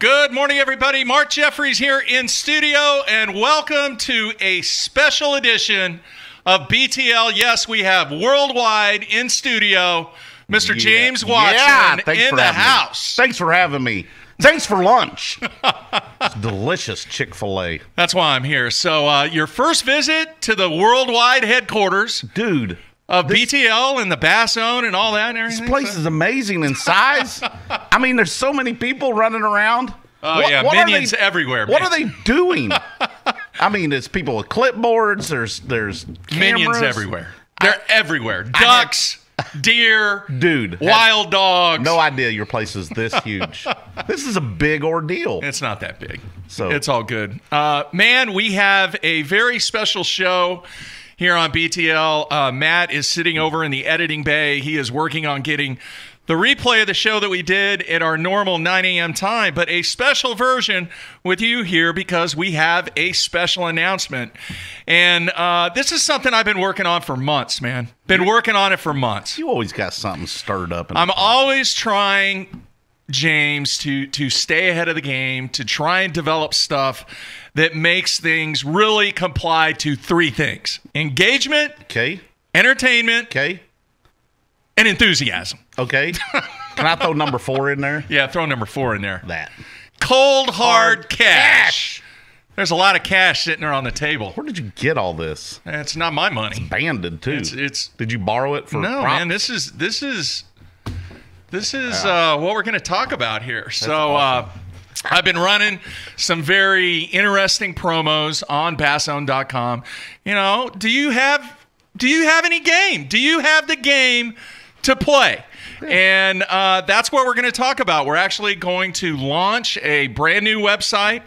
Good morning, everybody. Mark Jeffries here in studio, and welcome to a special edition of BTL. Yes, we have worldwide in studio, Mr. James Watson in the house. Thanks for having me. Thanks for lunch. It's delicious Chick-fil-A. That's why I'm here. So your first visit to the worldwide headquarters, dude, of BTL and the Bass Zone and all that and everything. This place is amazing in size. I mean, there's so many people running around. Oh, yeah, minions everywhere. What are they doing? I mean, there's people with clipboards. There's cameras. Minions everywhere. They're everywhere. Ducks, deer, dude, wild dogs. No idea your place is this huge. This is a big ordeal. It's not that big. So it's all good. Man, we have a very special show here on BTL. Matt is sitting over in the editing bay. He is working on getting the replay of the show that we did at our normal 9 a.m. time, but a special version with you here because we have a special announcement. And this is something I've been working on for months, man. Been working on it for months. You always got something stirred up. I'm always trying, James, to stay ahead of the game, to try and develop stuff that makes things really comply to three things: engagement, okay, entertainment, okay, and enthusiasm. Okay. Can I throw number 4 in there? Yeah, throw number 4 in there. That. Cold, hard cash. There's a lot of cash sitting there on the table. Where did you get all this? It's not my money. It's banded, too. It's Did you borrow it for No, props? man, this is what we're going to talk about here. So awesome. I've been running some very interesting promos on BassZone.com. You know, do you have any game? Do you have the game to play? And that's what we're going to talk about. We're actually going to launch a brand new website,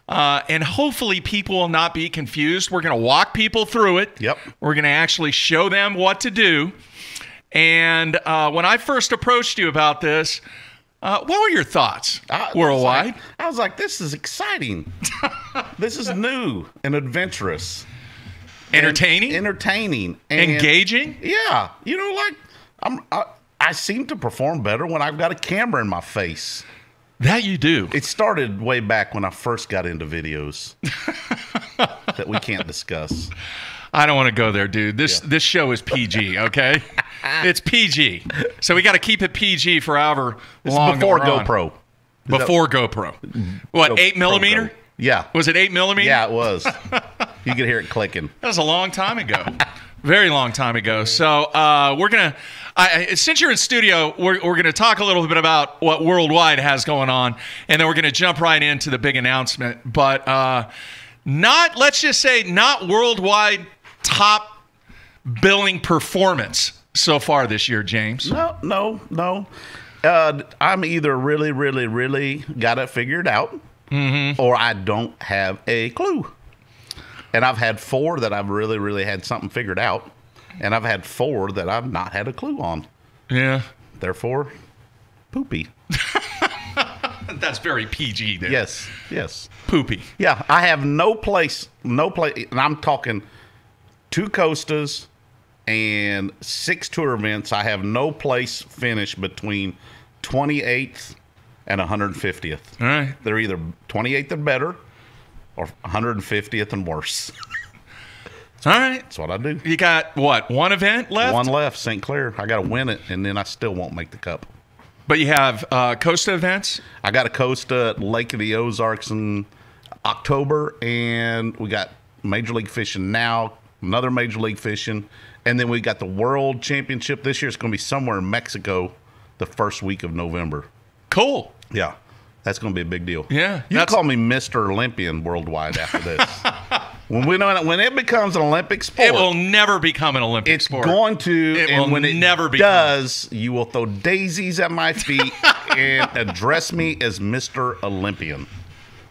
and hopefully people will not be confused. We're going to walk people through it. Yep. We're going to actually show them what to do. And when I first approached you about this, what were your thoughts worldwide? I was like, this is exciting. This is new and adventurous. Entertaining? Entertaining. And engaging? Yeah. You know, like, I seem to perform better when I've got a camera in my face. That you do. It started way back when I first got into videos that we can't discuss. I don't want to go there, dude. This show is PG, okay? It's PG. So we got to keep it PG for however long. Before GoPro. Before GoPro. What, 8 millimeter? Yeah. Was it 8 millimeter? Yeah, it was. You could hear it clicking. That was a long time ago. Very long time ago. So we're going to, since you're in studio, we're going to talk a little bit about what Worldwide has going on, and then we're going to jump right into the big announcement. But let's just say, not Worldwide top billing performance so far this year, James. No. I'm either really got it figured out, or I don't have a clue. And I've had 4 that I've really had something figured out, and I've had 4 that I've not had a clue on. Yeah. Therefore, poopy. That's very PG there. Yes. Poopy. Yeah, I have no place, and I'm talking 2 Costas and 6 tour events. I have no place finished between 28th and 150th. All right. They're either 28th or better, or 150th and worse. All right. That's what I do. You got, what, 1 event left? 1 left, St. Clair. I got to win it, and then I still won't make the cup. But you have Costa events? I got a Costa at Lake of the Ozarks in October, and we got Major League Fishing now, another Major League Fishing, and then we got the World Championship. This year it's going to be somewhere in Mexico the first week of November. Cool. Yeah. That's going to be a big deal. Yeah. You call me Mr. Olympian worldwide after this. when it becomes an Olympic sport. It will never become an Olympic sport. It's going to. It and will when it never does, you will throw daisies at my feet and address me as Mr. Olympian.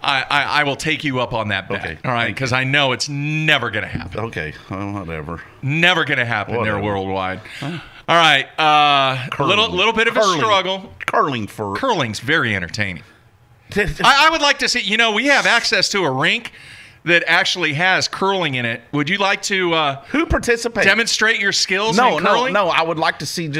I will take you up on that bet. Okay. All right. Because I know it's never going to happen. Okay. Well, whatever. Never going to happen Whatever. there worldwide. Huh? All right. Little bit of a struggle. Curling's very entertaining. I would like to see, we have access to a rink that actually has curling in it. Would you like to who participates? Demonstrate your skills in curling? No. I would like to see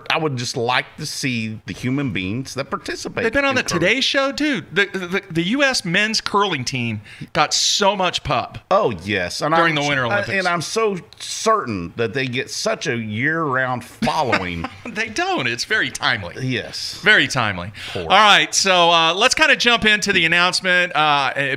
I would just like to see the human beings that participate. They've been on the curling. Today Show, dude. The U.S. men's curling team got so much pub. Oh yes, and during the Winter Olympics, and I'm so certain that they get such a year-round following. They don't. It's very timely. Yes, very timely. Poor. All right, so let's kind of jump into the announcement.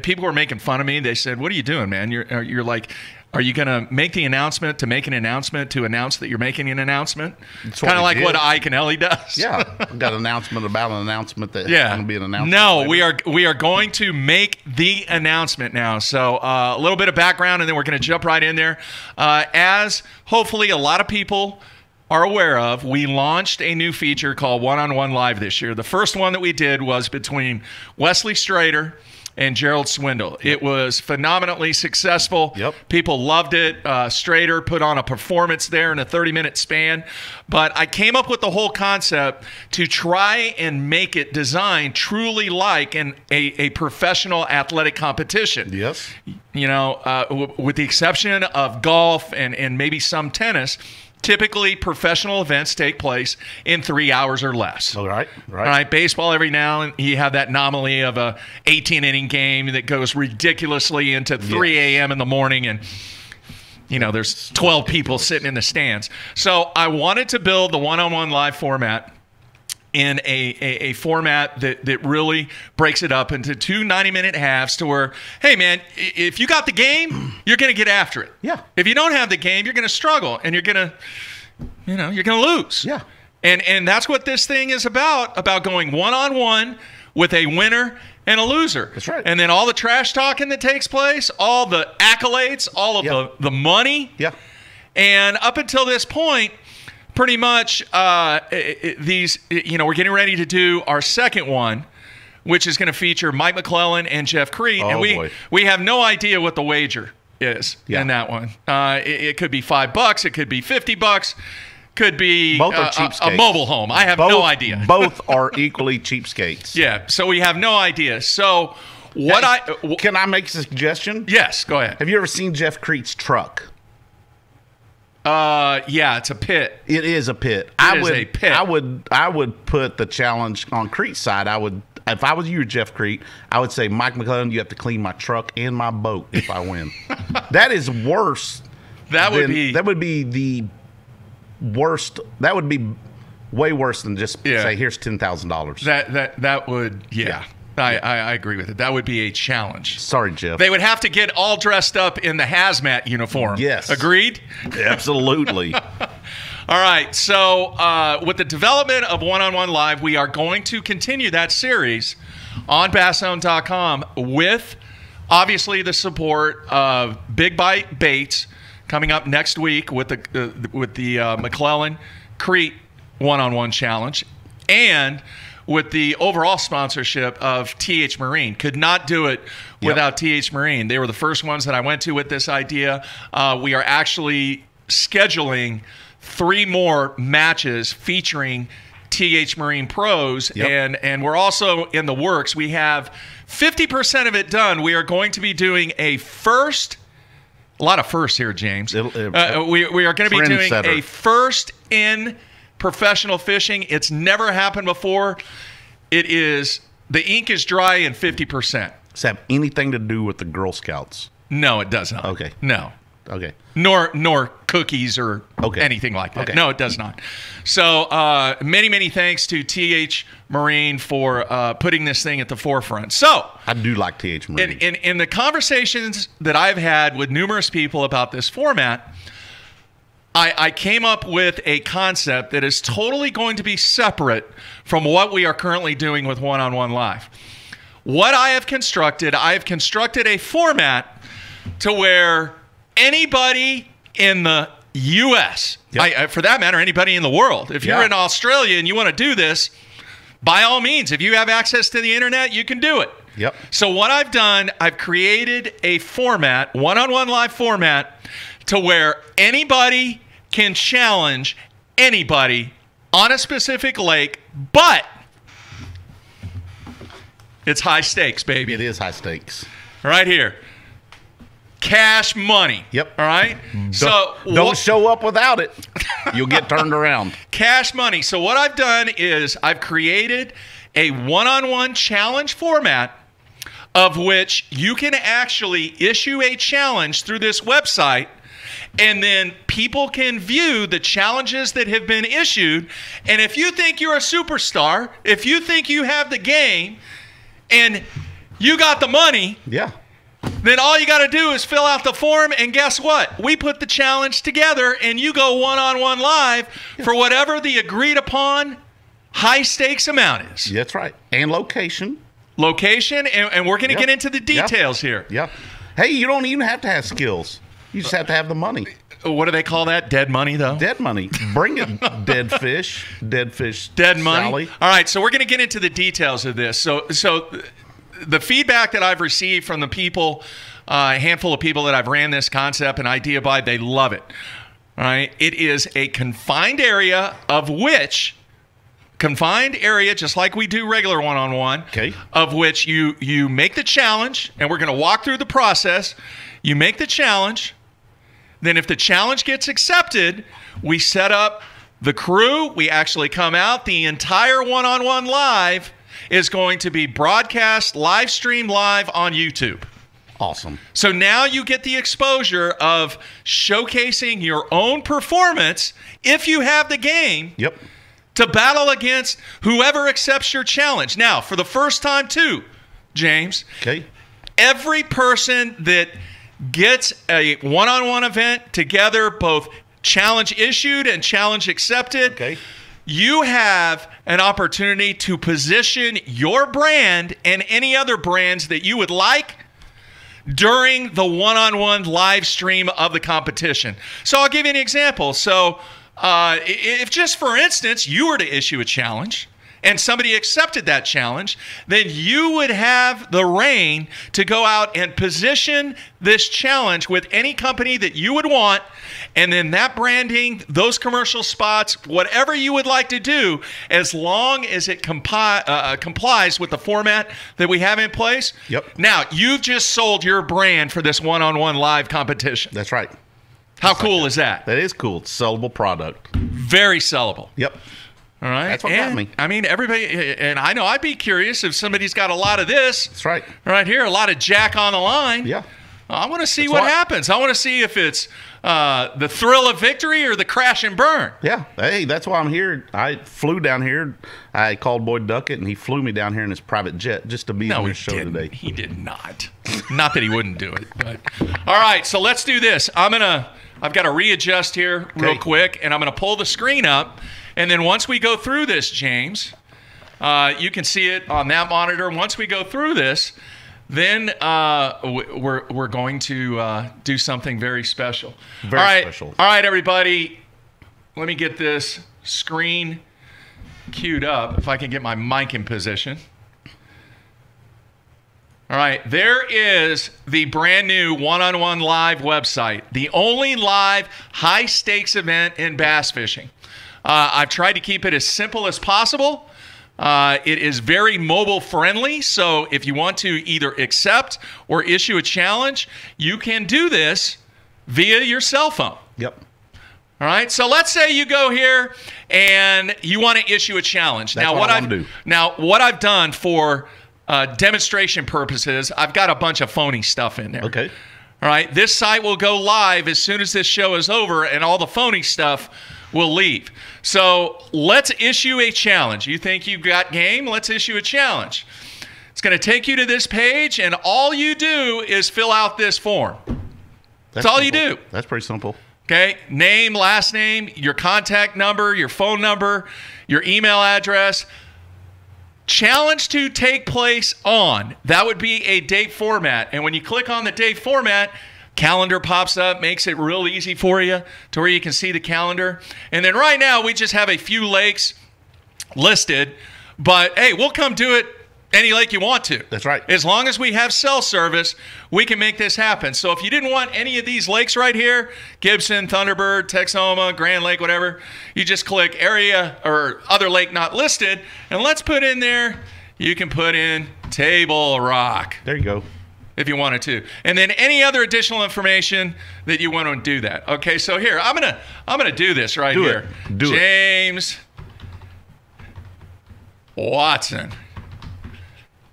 People were making fun of me. They said, "What are you doing, man? You're like, are you going to make the announcement to make an announcement to announce that you're making an announcement?" Kind of like what Ike and Ellie does. Yeah, got an announcement about an announcement that's going to be an announcement. No, later. we are going to make the announcement now. So a little bit of background, and then we're going to jump right in there. As hopefully a lot of people are aware of, we launched a new feature called One-on-One Live this year. The first one that we did was between Wesley Strader and Gerald Swindle. Yep. It was phenomenally successful. Yep. People loved it. Strader put on a performance there in a 30-minute span. But I came up with the whole concept to try and make it designed truly like a professional athletic competition. Yes. You know, with the exception of golf and maybe some tennis, typically, professional events take place in 3 hours or less. All right. All right. Baseball, every now and you have that anomaly of a 18-inning game that goes ridiculously into 3 a.m. in the morning, and you know there's 12 people sitting in the stands. So I wanted to build the one-on-one live format in a format that really breaks it up into 2 90-minute halves to where, hey, man, if you got the game, you're going to get after it. Yeah. If you don't have the game, you're going to struggle, and you're going to lose. Yeah. And that's what this thing is about going one-on-one with a winner and a loser. That's right. And then all the trash talking that takes place, all the accolades, all of the money. Yeah. And up until this point, pretty much these, we're getting ready to do our second one, which is going to feature Mike McClellan and Jeff Crete. Oh, and we have no idea what the wager is in that one. It could be $5. It could be $50. Could be both are cheapskates. A mobile home. I have no idea. Both are equally cheapskates. Yeah, so we have no idea. So can I make a suggestion? Yes, go ahead. Have you ever seen Jeff Crete's truck? Yeah, it's a pit. It is a pit. It is a pit. I would put the challenge on Crete's side. If I was you, Jeff Crete, I would say, Mike McClellan, you have to clean my truck and my boat if I win. That is worse. That would be the worst. That would be way worse than just say, here's $10,000. That would I agree with it. That would be a challenge. Sorry, Jeff. They would have to get all dressed up in the hazmat uniform. Yes. Agreed? Absolutely. All right. So with the development of One-on-One Live, we are going to continue that series on BassZone.com with, obviously, the support of Big Bite Baits coming up next week with the McClellan Crete One-on-One Challenge, and with the overall sponsorship of TH Marine. Could not do it without TH Marine. They were the first ones that I went to with this idea. We are actually scheduling 3 more matches featuring TH Marine pros, and we're also in the works. We have 50% of it done. We are going to be doing a lot of firsts here, James. We are going to be doing a first in professional fishing. It's never happened before. The ink is dry in 50%. Does it have anything to do with the Girl Scouts? No, it does not. Okay. No. Okay. Nor cookies or anything like that. Okay. No, it does not. So many, many thanks to TH Marine for putting this thing at the forefront. So I do like TH Marine. In the conversations that I've had with numerous people about this format, I came up with a concept that is totally going to be separate from what we are currently doing with One-on-One Live. What I have constructed a format to where anybody in the U.S., for that matter, anybody in the world, if you're in Australia and you want to do this, by all means, if you have access to the internet, you can do it. Yep. So what I've done, I've created a format, One-on-One Live format, to where anybody can challenge anybody on a specific lake, but it's high stakes, baby. It is high stakes. Right here. cash money. Yep. All right. Don't show up without it. You'll get turned around. Cash money. So what I've done is I've created a one-on-one challenge format of which you can actually issue a challenge through this website, and then people can view the challenges that have been issued. And if you think you're a superstar, if you think you have the game and you got the money, yeah, then all you got to do is fill out the form, and guess what? We put the challenge together, and you go one-on-one live for whatever the agreed-upon high-stakes amount is. That's right. And location. Location, and we're going to get into the details here. Yeah. Hey, you don't even have to have skills. You just have to have the money. What do they call that? Dead money, though? Dead money. Bring it, dead fish. Dead fish. Dead money. Sally. All right, so we're going to get into the details of this. So the feedback that I've received from the people, a handful of people that I've ran this concept and idea by, they love it. All right, it is a confined area just like we do regular one-on-one, okay, of which you make the challenge, and we're going to walk through the process. You make the challenge. Then if the challenge gets accepted, we set up the crew. We actually come out. The entire one-on-one live is going to be broadcast, live stream live on YouTube. Awesome. So now you get the exposure of showcasing your own performance if you have the game. Yep. To battle against whoever accepts your challenge. Now, for the first time too, James, okay, every person that gets a one-on-one event together, both challenge issued and challenge accepted, okay, you have an opportunity to position your brand and any other brands that you would like during the one-on-one live stream of the competition. So I'll give you an example. So if just for instance, you were to issue a challenge and somebody accepted that challenge, then you would have the reign to go out and position this challenge with any company that you would want. And then that branding, those commercial spots, whatever you would like to do, as long as it complies with the format that we have in place. Yep. Now, you've just sold your brand for this one-on-one live competition. That's right. How cool is that? That is cool. It's a sellable product. Very sellable. Yep. All right. That's what got me. I mean, everybody, and I know I'd be curious if somebody's got a lot of this. That's right. Right here, a lot of Jack on the line. Yeah. I want to see what happens. I want to see if it's the thrill of victory or the crash and burn. Yeah. Hey, that's why I'm here. I flew down here. I called Boyd Duckett, and he flew me down here in his private jet just to be on his show today. He did not. Not that he wouldn't do it. But all right, so let's do this. I've got to readjust here real quick, and I'm going to pull the screen up. And then once we go through this, James, you can see it on that monitor. Once we go through this, then we're going to do something very special. Very special. All right, everybody. Let me get this screen queued up, if I can get my mic in position. All right, there is the brand new one-on-one live website, the only live high-stakes event in bass fishing. I've tried to keep it as simple as possible. It is very mobile friendly, so if you want to either accept or issue a challenge, you can do this via your cell phone. Yep. All right, so let's say you go here and you want to issue a challenge. That's what I've done for demonstration purposes, I've got a bunch of phony stuff in there. Okay. All right, this site will go live as soon as this show is over, and all the phony stuff will leave. So let's issue a challenge. You think you've got game? Let's issue a challenge. It's going to take you to this page, and all you do is fill out this form. That's all you do. That's pretty simple. Okay, name, last name, your contact number, your phone number, your email address. Challenge to take place on. That would be a date format. And when you click on the date format, calendar pops up, makes it real easy for you to where you can see the calendar. And then right now, we just have a few lakes listed. But, hey, we'll come do it any lake you want to. That's right. As long as we have cell service, we can make this happen. So if you didn't want any of these lakes right here, Gibson, Thunderbird, Texoma, Grand Lake, whatever, you just click area or other lake not listed, and let's put in there, you can put in Table Rock. There you go. if you wanted to. And then any other additional information that you want to do that. Okay, so here, I'm gonna do this right here. Do it. James Watson.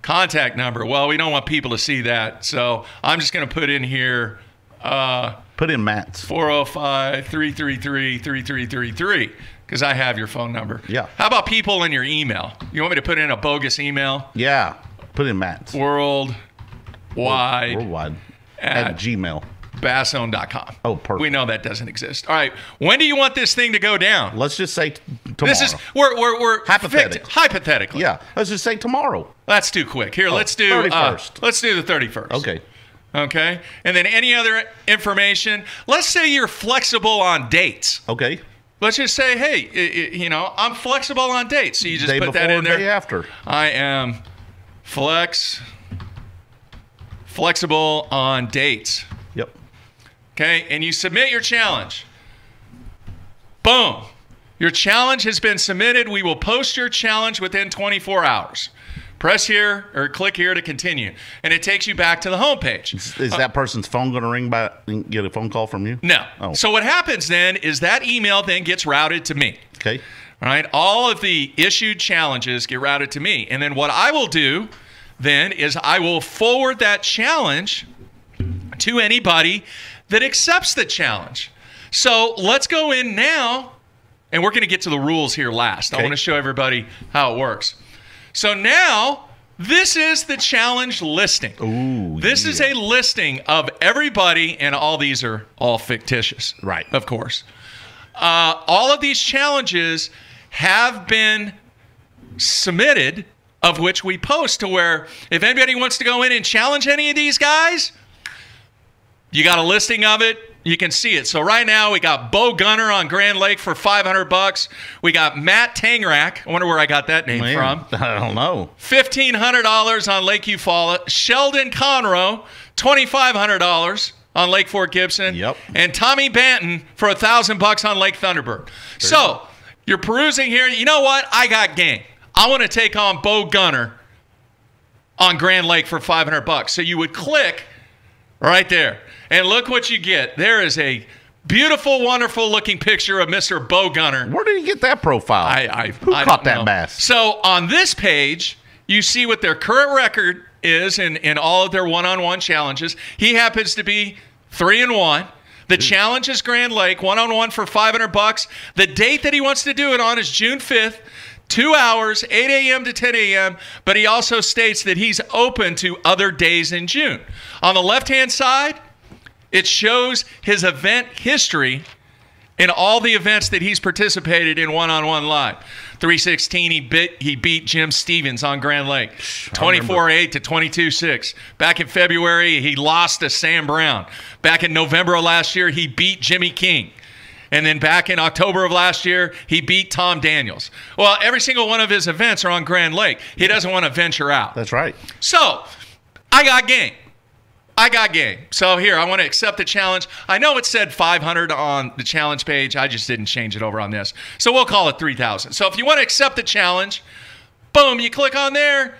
Contact number. Well, we don't want people to see that, so I'm just going to put in here. Put in Matt's. 405-333-3333 because I have your phone number. Yeah. How about people in your email? You want me to put in a bogus email? Yeah. Put in Matt's. Worldwide at Gmail. Bassone.com. Oh, perfect. We know that doesn't exist. All right. When do you want this thing to go down? Let's just say tomorrow. This is we're hypothetically. Yeah. Let's just say tomorrow. That's too quick. Here, let's do 31st. Let's do the 31st. Okay. Okay. And then any other information. Let's say you're flexible on dates. Okay. Let's just say, hey, you know, I'm flexible on dates. So you just Day put that before, in there. day after. I am flexible on dates. Yep. Okay, and you submit your challenge. Boom. Your challenge has been submitted. We will post your challenge within 24 hours. Press here or click here to continue. And it takes you back to the homepage. Is that person's phone going to ring by and get a phone call from you? No. Oh. So what happens then is that email then gets routed to me. Okay. All right. All of the issued challenges get routed to me. And then what I will do then is I will forward that challenge to anybody that accepts the challenge. So let's go in now, and we're going to get to the rules here last. Okay. I want to show everybody how it works. So now, this is the challenge listing. Ooh, this is a listing of everybody, and all these are all fictitious. Right. Of course. All of these challenges have been submitted, of which we post to where if anybody wants to go in and challenge any of these guys, you got a listing of it. You can see it. So right now we got Bo Gunner on Grand Lake for $500. We got Matt Tangrak. I wonder where I got that name from. I don't know. $1,500 on Lake Eufaula. Sheldon Conroe, $2,500 on Lake Fort Gibson. Yep. And Tommy Banton for $1,000 on Lake Thunderbird. So you're perusing here. You know what? I got game. I want to take on Bo Gunner on Grand Lake for $500. So you would click right there. And look what you get. There is a beautiful, wonderful-looking picture of Mr. Bo Gunner. Where did he get that profile? Who I caught don't that know. bass? So on this page, you see what their current record is in all of their one-on-one challenges. He happens to be 3-1. The challenge is Grand Lake, one-on-one for $500. The date that he wants to do it on is June 5th. 2 hours, 8 a.m. to 10 a.m., but he also states that he's open to other days in June. On the left-hand side, it shows his event history in all the events that he's participated in one-on-one live. 316, he beat Jim Stevens on Grand Lake. 24-8 to 22-6. Back in February, he lost to Sam Brown. Back in November of last year, he beat Jimmy King. And then back in October of last year, he beat Tom Daniels. Well, every single one of his events are on Grand Lake. He doesn't want to venture out. That's right. So, I got game. So here, I want to accept the challenge. I know it said 500 on the challenge page. I just didn't change it over on this. So we'll call it 3,000. So if you want to accept the challenge, boom, you click on there,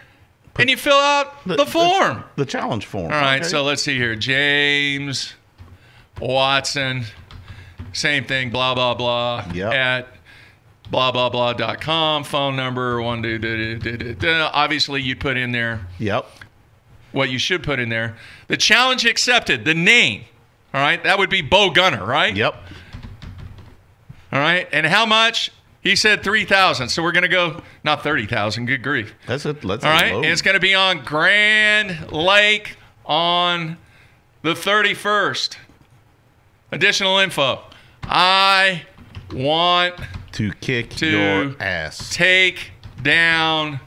and you fill out the form. The challenge form. All right, okay. so let's see here. James Watson. Same thing, blah, blah, blah, Yep. at blah, blah, blah.com. Phone number, obviously, you put in there Yep. what you should put in there. The challenge accepted, the name, all right? That would be Bo Gunner, right? Yep. All right, and how much? He said 3,000, so we're going to go, not 30,000, good grief. That's it. Let's All right, and it's going to be on Grand Lake on the 31st. Additional info. I want to kick to your ass. take down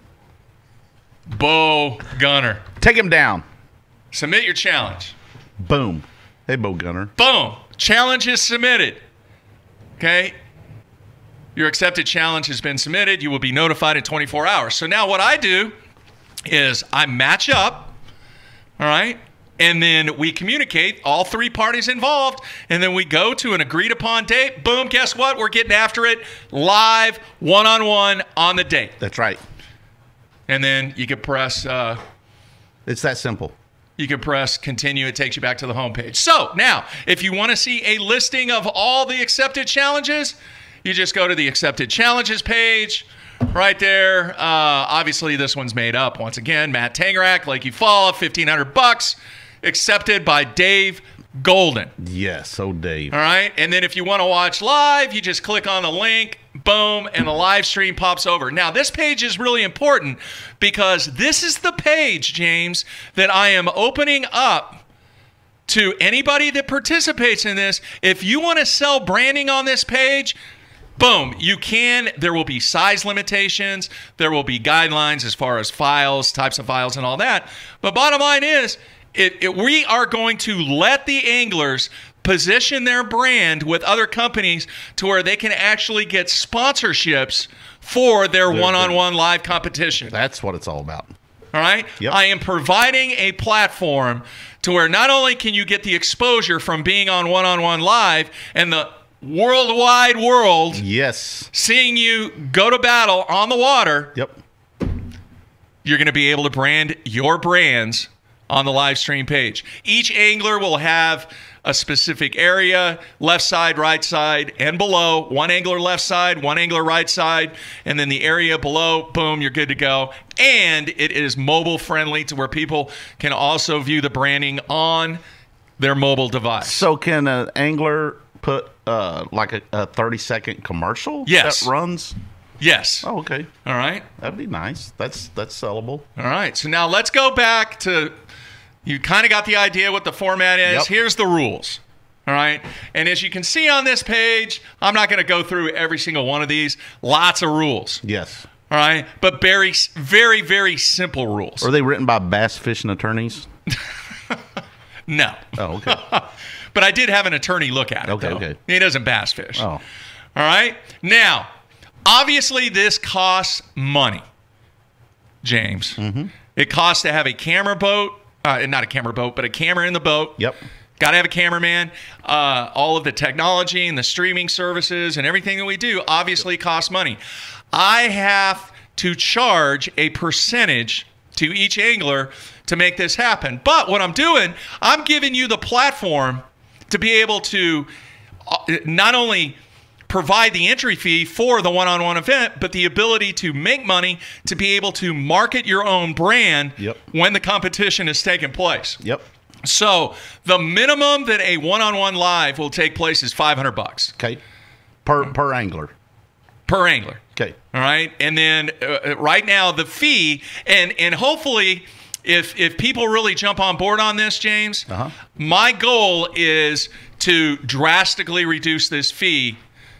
Bo Gunner. Take him down. Submit your challenge. Boom. Hey, Bo Gunner. Boom. Challenge is submitted. Okay? Your accepted challenge has been submitted. You will be notified in 24 hours. So now what I do is I match up, all right? And then we communicate, all three parties involved, and then we go to an agreed-upon date. Boom, guess what? We're getting after it live, one-on-one on the date. That's right. And then you can press... It's that simple. you can press continue. It takes you back to the homepage. So now, if you want to see a listing of all the accepted challenges, you just go to the accepted challenges page right there. Obviously, this one's made up. Once again, Matt Tangrak, Lake Eufaula, $1,500, accepted by Dave Golden. Yes, oh Dave. All right, and then if you want to watch live, you just click on the link, boom, and the live stream pops over. Now, this page is really important because this is the page, James, that I am opening up to anybody that participates in this. If you want to sell branding on this page, boom, you can. There will be size limitations. There will be guidelines as far as files, types of files, and all that. But bottom line is, we are going to let the anglers position their brand with other companies to where they can actually get sponsorships for their one-on-one live competition. That's what it's all about. All right? Yep. I am providing a platform to where not only can you get the exposure from being on one-on-one live and the worldwide world seeing you go to battle on the water, you're going to be able to brand your brands on the live stream page. Each angler will have a specific area, left side, right side, and below. One angler left side, one angler right side, and then the area below, boom, you're good to go. And it is mobile friendly to where people can also view the branding on their mobile device. So can an angler put like a 30-second commercial that runs? Yes. Oh, okay. All right. That'd be nice. That's sellable. All right. So now let's go back to, you kind of got the idea what the format is. Yep. Here's the rules. All right. And as you can see on this page, I'm not going to go through every single one of these. Lots of rules. Yes. All right. But very, very, very simple rules. Are they written by bass fishing attorneys? No. Oh, okay. But I did have an attorney look at it. Okay. He doesn't bass fish. Oh. All right. Now, obviously, this costs money, James. Mm-hmm. It costs to have a camera boat. Not a camera boat, but a camera in the boat. Yep. Got to have a cameraman. All of the technology and the streaming services and everything that we do obviously costs money. I have to charge a percentage to each angler to make this happen. But what I'm doing, I'm giving you the platform to be able to not only provide the entry fee for the one-on-one event, but the ability to make money to be able to market your own brand when the competition is taking place. Yep. So the minimum that a one-on-one live will take place is $500. Okay. Per angler. Per angler. Okay. All right. And then right now the fee, and hopefully if people really jump on board on this, James, my goal is to drastically reduce this fee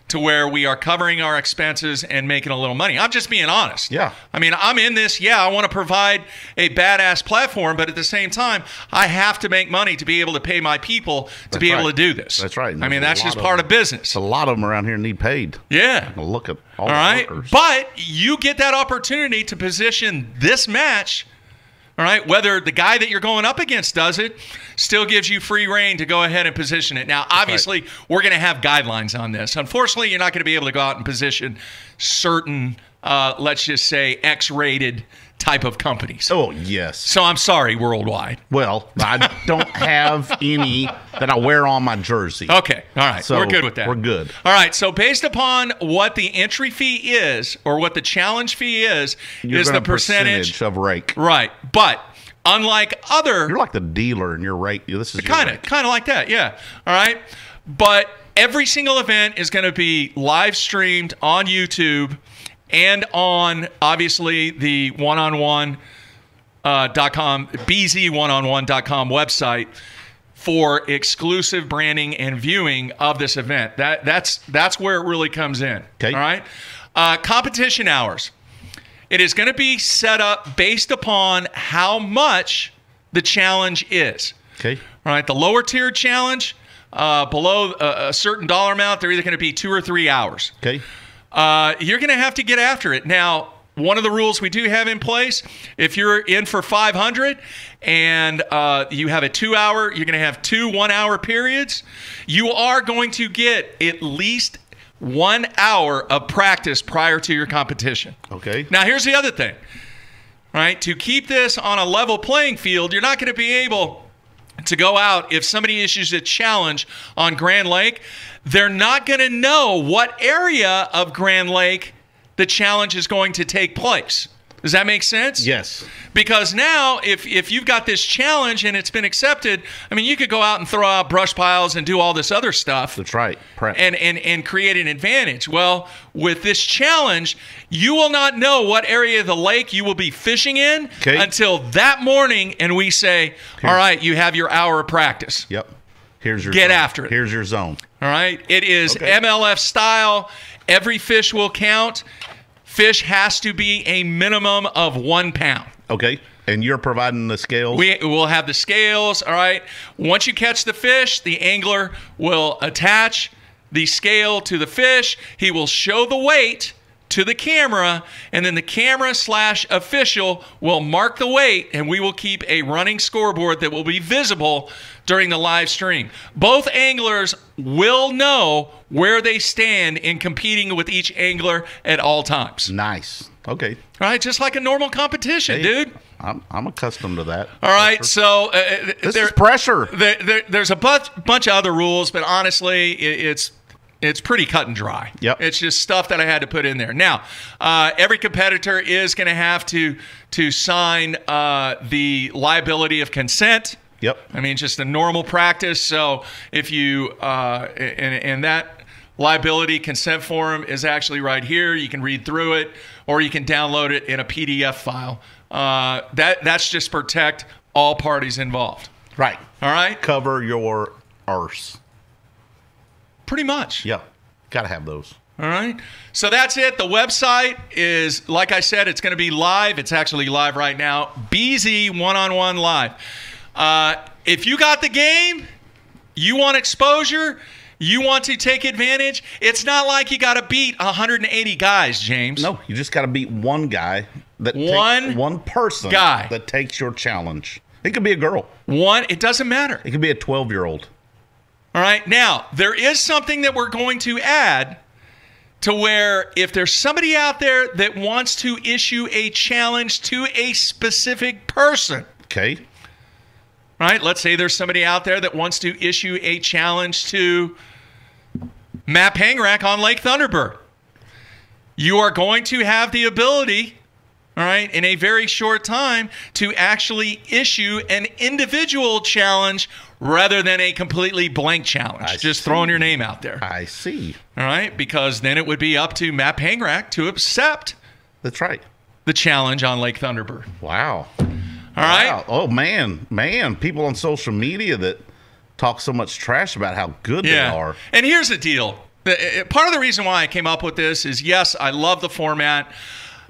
to where we are covering our expenses and making a little money. I'm just being honest. Yeah. I mean, I'm in this. Yeah, I want to provide a badass platform, but at the same time, I have to make money to be able to pay my people to be able to do this. That's right. I mean, that's just part of business. A lot of them around here need paid. Yeah. Look at all the workers. But you get that opportunity to position this match. All right, whether the guy that you're going up against does it, still gives you free reign to go ahead and position it. Now, obviously, we're going to have guidelines on this. Unfortunately, you're not going to be able to go out and position certain, let's just say, X-rated type of companies. Oh, yes. So I'm sorry, worldwide. Well, I don't have any that I wear on my jersey. Okay, all right, So we're good with that. We're good. All right, so based upon what the entry fee is or what the challenge fee is the percentage of rake. Right, but unlike other... You're like the dealer in your rake. This is kind of like that, yeah. All right, but every single event is going to be live streamed on YouTube and on, obviously, the one-on-one.com, bz1on1.com website for exclusive branding and viewing of this event. That's where it really comes in. Okay. All right? Competition hours. It is going to be set up based upon how much the challenge is. Okay. All right? The lower tier challenge, below a certain dollar amount, they're either going to be 2 or 3 hours. Okay. You're going to have to get after it. Now, one of the rules we do have in place, if you're in for 500 and you have a 2 hour, you're going to have 2 1-hour periods. You are going to get at least 1 hour of practice prior to your competition. Okay. Now, here's the other thing. right? To keep this on a level playing field, you're not going to be able to go out if somebody issues a challenge on Grand Lake. They're not going to know what area of Grand Lake the challenge is going to take place. Does that make sense? Yes. Because now, if you've got this challenge and it's been accepted, I mean, you could go out and throw out brush piles and do all this other stuff. That's right. Prep. And create an advantage. Well, with this challenge, you will not know what area of the lake you will be fishing in until that morning, and we say, all right, you have your hour of practice. Yep. Here's your Get zone. after it. Here's your zone. All right? It is MLF style. Every fish will count. Fish has to be a minimum of 1 pound. Okay. And you're providing the scales? We will have the scales, all right? Once you catch the fish, the angler will attach the scale to the fish. He will show the weight to the camera, and then the camera/official will mark the weight, and we will keep a running scoreboard that will be visible during the live stream. Both anglers will know where they stand in competing with each angler at all times. Nice. Okay. All right, just like a normal competition, dude. I'm accustomed to that. All right, so this is pressure. There's a bunch of other rules, but honestly, it's pretty cut and dry. Yep. It's just stuff that I had to put in there. Now, every competitor is going to have to sign the liability of consent. Yep. I mean, just a normal practice. So if you and that liability consent form is actually right here. You can read through it, or you can download it in a PDF file. That's just protect all parties involved. Right. All right. Cover your arse. Pretty much. Yep. Got to have those. All right. So that's it. The website is, like I said, it's going to be live. It's actually live right now. BZ One-on-One Live. If you got the game, you want exposure, you want to take advantage, it's not like you got to beat 180 guys, James. No, you just got to beat one guy. One person that takes your challenge. It could be a girl. It doesn't matter. It could be a 12-year-old. All right. Now, there is something that we're going to add to where if there's somebody out there that wants to issue a challenge to a specific person. Okay. Right? Let's say there's somebody out there that wants to issue a challenge to Matt Pangrack on Lake Thunderbird. You are going to have the ability, all right, in a very short time to actually issue an individual challenge rather than a completely blank challenge. Just throwing your name out there. I see. All right? Because then it would be up to Matt Pangrack to accept That's right. the challenge on Lake Thunderbird. Wow. All right? Oh, man. People on social media that talk so much trash about how good they are. And here's the deal. Part of the reason why I came up with this is, yes, I love the format.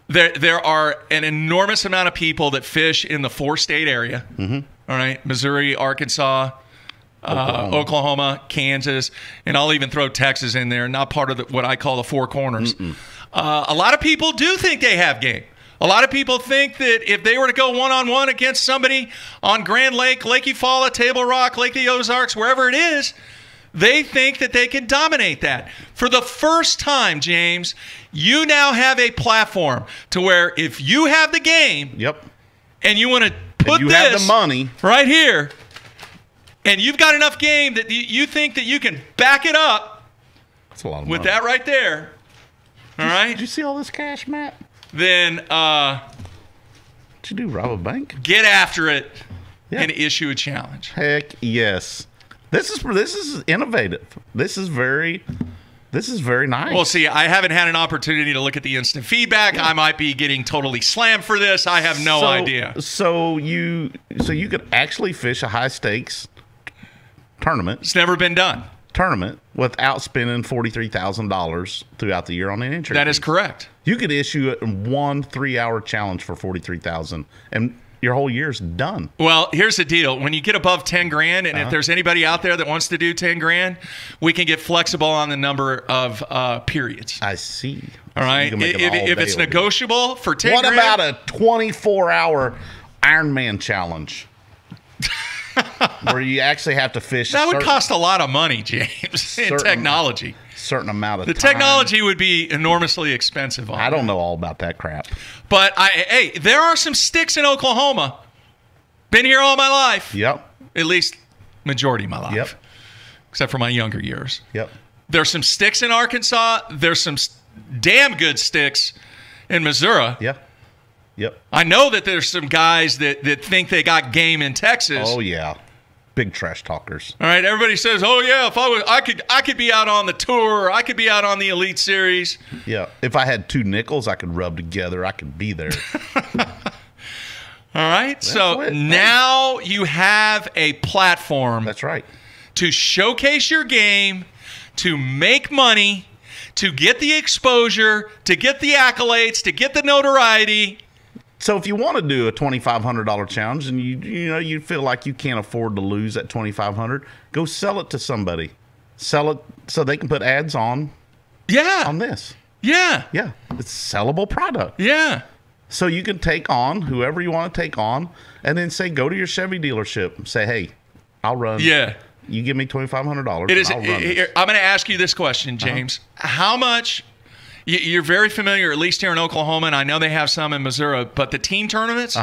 There are an enormous amount of people that fish in the 4-state area. Mm-hmm. All right? Missouri, Arkansas, Oklahoma, Kansas, and I'll even throw Texas in there, not part of what I call the Four Corners. A lot of people do think they have game. A lot of people think that if they were to go one-on-one against somebody on Grand Lake, Lake Eufaula, Table Rock, Lake the Ozarks, wherever it is, they think that they can dominate that. For the first time, James, you now have a platform to where if you have the game and you want to put you have the money right here, and you've got enough game that you think that you can back it up that's a lot of with money. that right there, all right? Did you see all this cash, Matt? Then what'd you do, rob a bank? Get after it and issue a challenge. Heck yes. This is innovative. This is very nice. Well, see, I haven't had an opportunity to look at the instant feedback. I might be getting totally slammed for this. I have no idea. So you could actually fish a high stakes tournament. It's never been done. Tournament without spending $43,000 throughout the year on an entry. That is correct. You could issue one 3-hour challenge for $43,000 and your whole year's done. Well, here's the deal. When you get above 10 grand, and if there's anybody out there that wants to do 10 grand, we can get flexible on the number of periods. I see. All right. If it's negotiable for 10 grand. What about a 24-hour Ironman challenge? Where you actually have to fish. That would cost a lot of money, James, in technology. certain amount of the time. technology would be enormously expensive. I don't know all about that crap. But hey, there are some sticks in Oklahoma. Been here all my life. Yep. At least majority of my life. Yep. Except for my younger years. Yep. There's some sticks in Arkansas. There's some damn good sticks in Missouri. Yeah. Yep. I know that there's some guys that think they got game in Texas. Oh yeah. Big trash talkers. All right, everybody says, "Oh yeah, if I could be out on the tour, I could be out on the Elite Series." Yeah. If I had two nickels I could rub together, I could be there. All right. So now you have a platform. That's right. To showcase your game, to make money, to get the exposure, to get the accolades, to get the notoriety. So if you want to do a $2,500 challenge and you feel like you can't afford to lose that $2,500, go sell it to somebody. Sell it so they can put ads on. Yeah. On this. Yeah. Yeah. It's a sellable product. Yeah. So you can take on whoever you want to take on, and then say, go to your Chevy dealership. Say, hey, I'll run. Yeah. You give me $2,500. It is. I'll run this. I'm going to ask you this question, James. How much? You're very familiar, at least here in Oklahoma, and I know they have some in Missouri, but the team tournaments,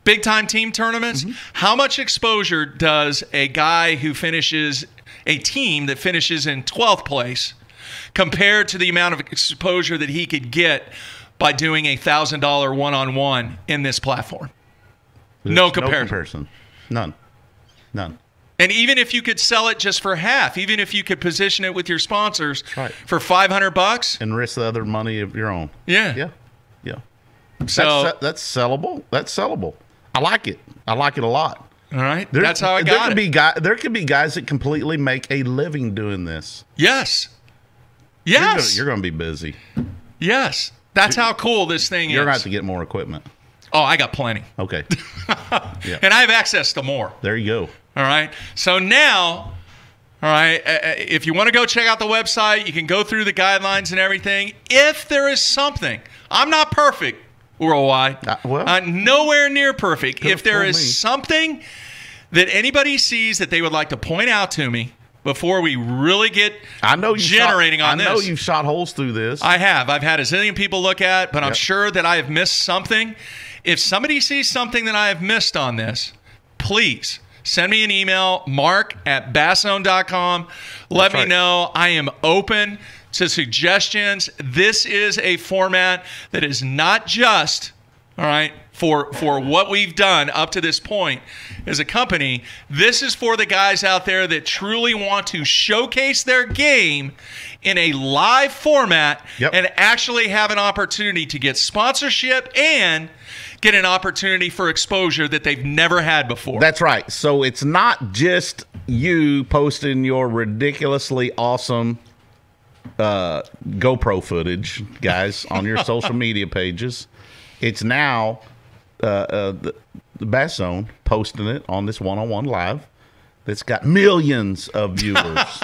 big-time team tournaments, how much exposure does a guy who finishes, a team that finishes in 12th place, compared to the amount of exposure that he could get by doing a $1,000 one-on-one in this platform? No comparison. None. And even if you could sell it just for half, even if you could position it with your sponsors for $500 and risk the other money of your own. Yeah. So that's sellable. That's sellable. I like it. I like it a lot. All right. That's how I got it. There could be guys that completely make a living doing this. Yes. You're going to be busy. Yes. That's how cool this thing is. You're going to have to get more equipment. Oh, I got plenty. Okay. Yeah. And I have access to more. There you go. All right. So now, all right, if you want to go check out the website, you can go through the guidelines and everything. If there is something, I'm not perfect worldwide. Nowhere near perfect. If there is something that anybody sees that they would like to point out to me before we really get generating on this. I know you've shot holes through this. I have. I've had a zillion people look at, but I'm sure that I have missed something. If somebody sees something that I have missed on this, please send me an email, mark@basszone.com. Let me know. I am open to suggestions. This is a format that is not just, all right, for what we've done up to this point as a company. This is for the guys out there that truly want to showcase their game in a live format and actually have an opportunity to get sponsorship and get an opportunity for exposure that they've never had before. That's right. So it's not just you posting your ridiculously awesome GoPro footage, guys, on your social media pages. It's now the Bass Zone posting it on this one-on-one live that's got millions of viewers.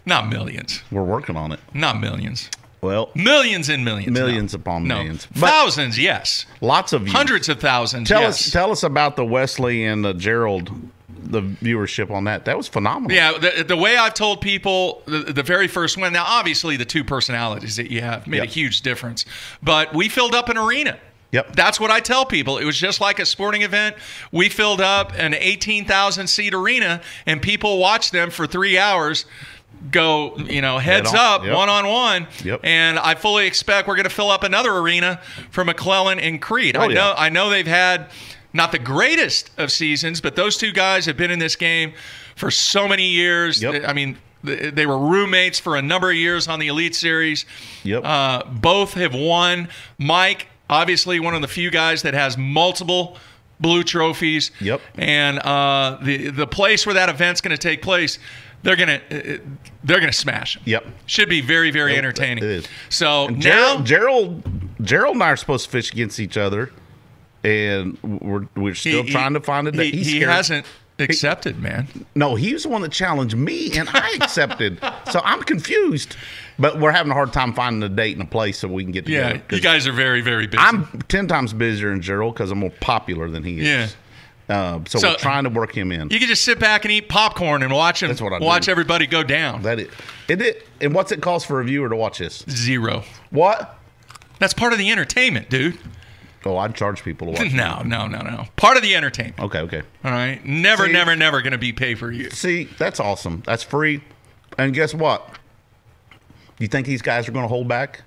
Not millions. We're working on it. Not millions. Well, millions and millions. Millions upon millions. But thousands, yes. Lots of views. Hundreds of thousands, Tell us about the Wesley and the Gerald, the viewership on that. That was phenomenal. Yeah, the way I've told people, the very first one, now obviously the two personalities that you have made a huge difference, but we filled up an arena. Yep. That's what I tell people. It was just like a sporting event. We filled up an 18,000-seat arena, and people watched them for 3 hours go, heads up, one-on-one. Yep. And I fully expect we're going to fill up another arena for McClellan and Creed. I know they've had not the greatest of seasons, but those two guys have been in this game for so many years. Yep. I mean, they were roommates for a number of years on the Elite Series. Yep. Both have won. Mike, obviously one of the few guys that has multiple blue trophies. Yep. And the place where that event's going to take place, they're gonna smash them. Yep. Should be very, very entertaining. It is. So and now Gerald and I are supposed to fish against each other, and we're still trying to find a day. He hasn't accepted, man. No, he was the one that challenged me, and I accepted. So I'm confused. But we're having a hard time finding a date and a place so we can get together. Yeah, you guys are very, very busy. I'm 10 times busier than Gerald because I'm more popular than he is. Yeah. So we're trying to work him in. You can just sit back and eat popcorn and watch him. That's what I watch do. everybody go down. And what's it cost for a viewer to watch this? Zero. What? That's part of the entertainment, dude. Oh, I'd charge people to watch it. No. Part of the entertainment. Okay. All right. Never going to be pay for you. See, that's awesome. That's free. And guess what? You think these guys are going to hold back?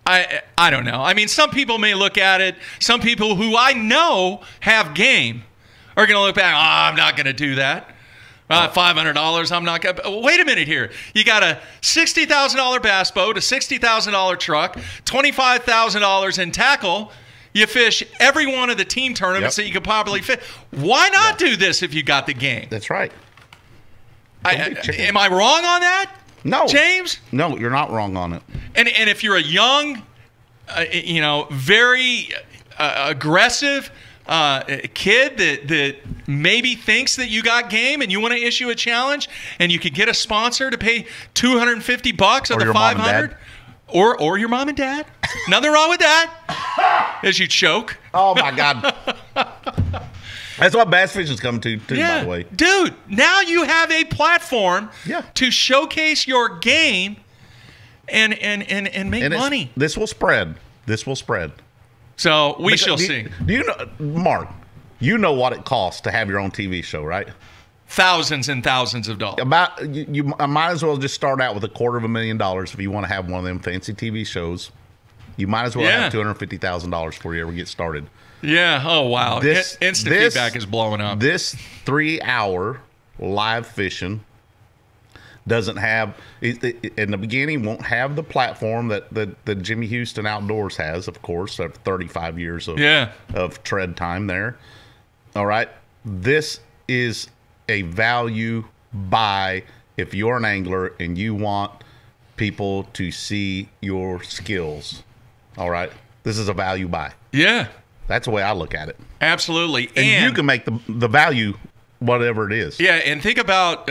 I don't know. I mean, some people may look at it. Some people who I know have game are going to look back. Oh, I'm not going to do that. $500. I'm not going to. Wait a minute here. You got a $60,000 bass boat, a $60,000 truck, $25,000 in tackle. You fish every one of the team tournaments that you could probably fish. Why not do this if you got the game? That's right. Am I wrong on that? No, James. No, you're not wrong on it. And if you're a young, very aggressive kid that maybe thinks that you got game and you want to issue a challenge and you could get a sponsor to pay $250 of the $500, or your mom and dad, nothing wrong with that. As you choke. Oh my God. That's what bass fishing's coming to, too, by the way. Dude, now you have a platform to showcase your game and make money. This will spread. So we shall see. Do you know, Mark, you know what it costs to have your own TV show, right? Thousands and thousands of dollars. You might as well just start out with $250,000 if you want to have one of them fancy TV shows. You might as well have $250,000 before you ever get started. Yeah. Oh, wow. Instant feedback is blowing up. This 3-hour live fishing doesn't have, in the beginning, won't have the platform that Jimmy Houston Outdoors has, of course, after 35 years of tread time there. All right. This is a value buy if you're an angler and you want people to see your skills. All right. This is a value buy. Yeah. That's the way I look at it. Absolutely. And you can make the value whatever it is. Yeah, and think about,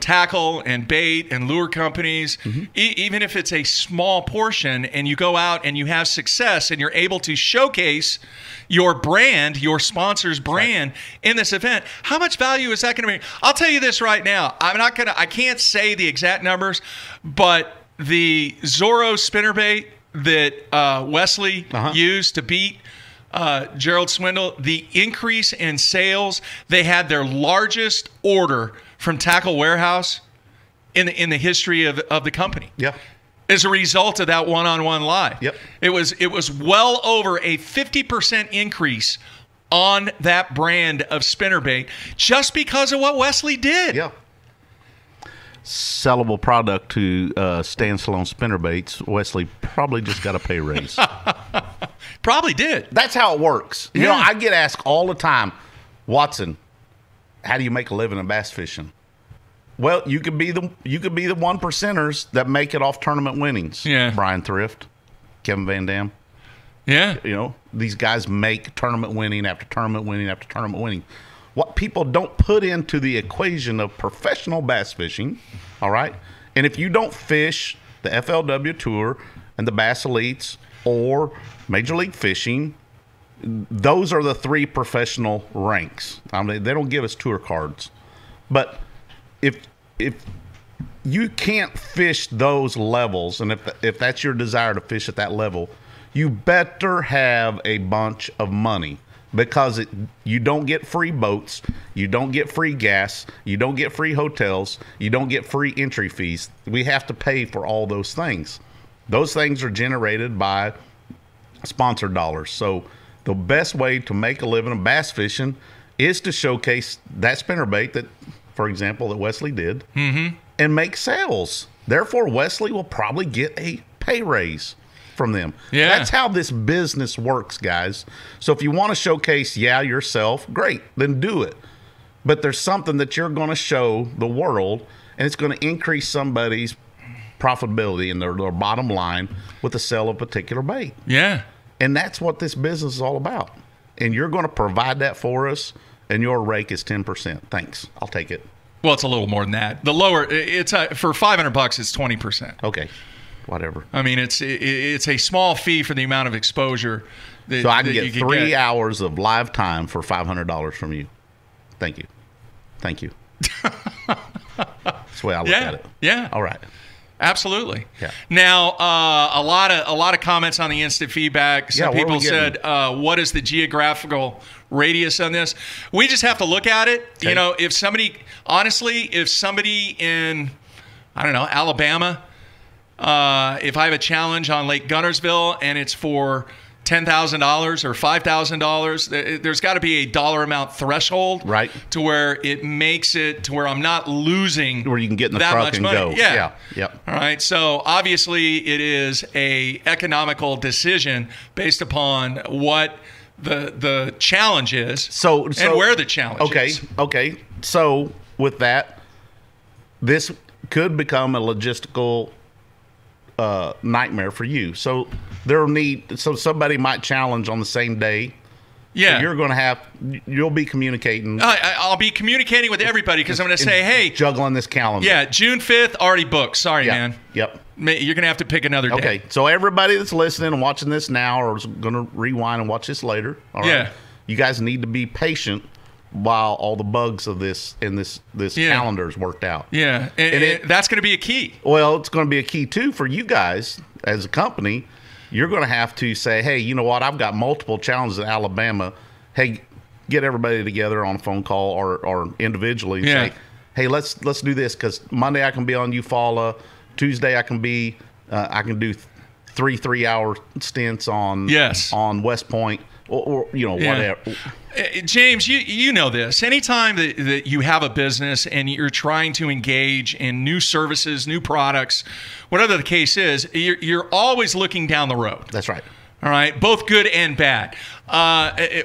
tackle and bait and lure companies, even if it's a small portion and you go out and you have success and you're able to showcase your brand, your sponsor's brand in this event, how much value is that going to bring? I'll tell you this right now. I can't say the exact numbers, but the Zorro spinnerbait that Wesley used to beat Gerald Swindle, the increase in sales, they had their largest order from Tackle Warehouse in the history of the company. Yeah. As a result of that one-on-one live. Yep. It was well over a 50% increase on that brand of spinnerbait just because of what Wesley did. Yeah. Sellable product to Stan Sloan spinnerbaits. Wesley probably just got a pay raise. Probably did. That's how it works. You know, I get asked all the time, Watson, how do you make a living in bass fishing? Well, you could be the 1%ers that make it off tournament winnings. Yeah. Brian Thrift, Kevin Van Dam. Yeah. You know, these guys make tournament winning after tournament winning after tournament winning. What people don't put into the equation of professional bass fishing, all right? And if you don't fish the FLW Tour and the Bass Elites or Major League Fishing, those are the 3 professional ranks. I mean, they don't give us tour cards. But if you can't fish those levels, and if that's your desire to fish at that level, you better have a bunch of money. Because you don't get free boats, you don't get free gas, you don't get free hotels, you don't get free entry fees. We have to pay for all those things. Those things are generated by sponsored dollars. So the best way to make a living of bass fishing is to showcase that spinnerbait that, for example, that Wesley did, and make sales. Therefore, Wesley will probably get a pay raise from them. Yeah. That's how this business works, guys. So if you want to showcase, yourself, great, then do it. But there's something that you're going to show the world, and it's going to increase somebody's profitability and their bottom line with the sale of a particular bait. Yeah. And that's what this business is all about. And you're going to provide that for us, and your rake is 10%. Thanks. I'll take it. Well, it's a little more than that. The lower, it's for $500, it's 20%. Okay. whatever. I mean, it's a small fee for the amount of exposure. So I can get 3 hours of live time for $500 from you. Thank you. Thank you. That's the way I look at it. Yeah. All right. Absolutely. Yeah. Now, a lot of comments on the instant feedback. Some people said, "What is the geographical radius on this?" We just have to look at it. Okay. You know, if somebody in, I don't know, Alabama, if I have a challenge on Lake Guntersville and it's for $10,000 or $5,000, there's got to be a dollar amount threshold, right, to where it makes it to where I'm not losing where you can get in the that truck much and money. go. Yeah. Yep. All right. So obviously, it is a economical decision based upon what the challenge is. So and where the challenge is. Okay. So with that, this could become a logistical nightmare for you. So somebody might challenge on the same day. Yeah. So you're going to you'll be communicating. I'll be communicating with everybody because I'm going to say, hey, juggling this calendar. Yeah, June 5th already booked. Sorry, man. Yep. You're going to have to pick another day. Okay. So everybody that's listening and watching this now or is going to rewind and watch this later. All right. Yeah. You guys need to be patient while all the bugs of this calendar is worked out. Yeah, and that's going to be a key. Well, it's going to be a key too for you guys as a company. You're going to have to say, hey, you know what? I've got multiple challenges in Alabama. Hey, get everybody together on a phone call or individually. And say, hey, let's do this because Monday I can be on Eufaula. Tuesday I can be I can do 3 hour stints on West Point or whatever. James, you know this. Anytime that you have a business and you're trying to engage in new services, new products, whatever the case is, you're always looking down the road. That's right. All right, both good and bad.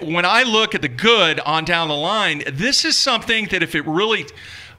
When I look at the good on down the line, this is something that if it really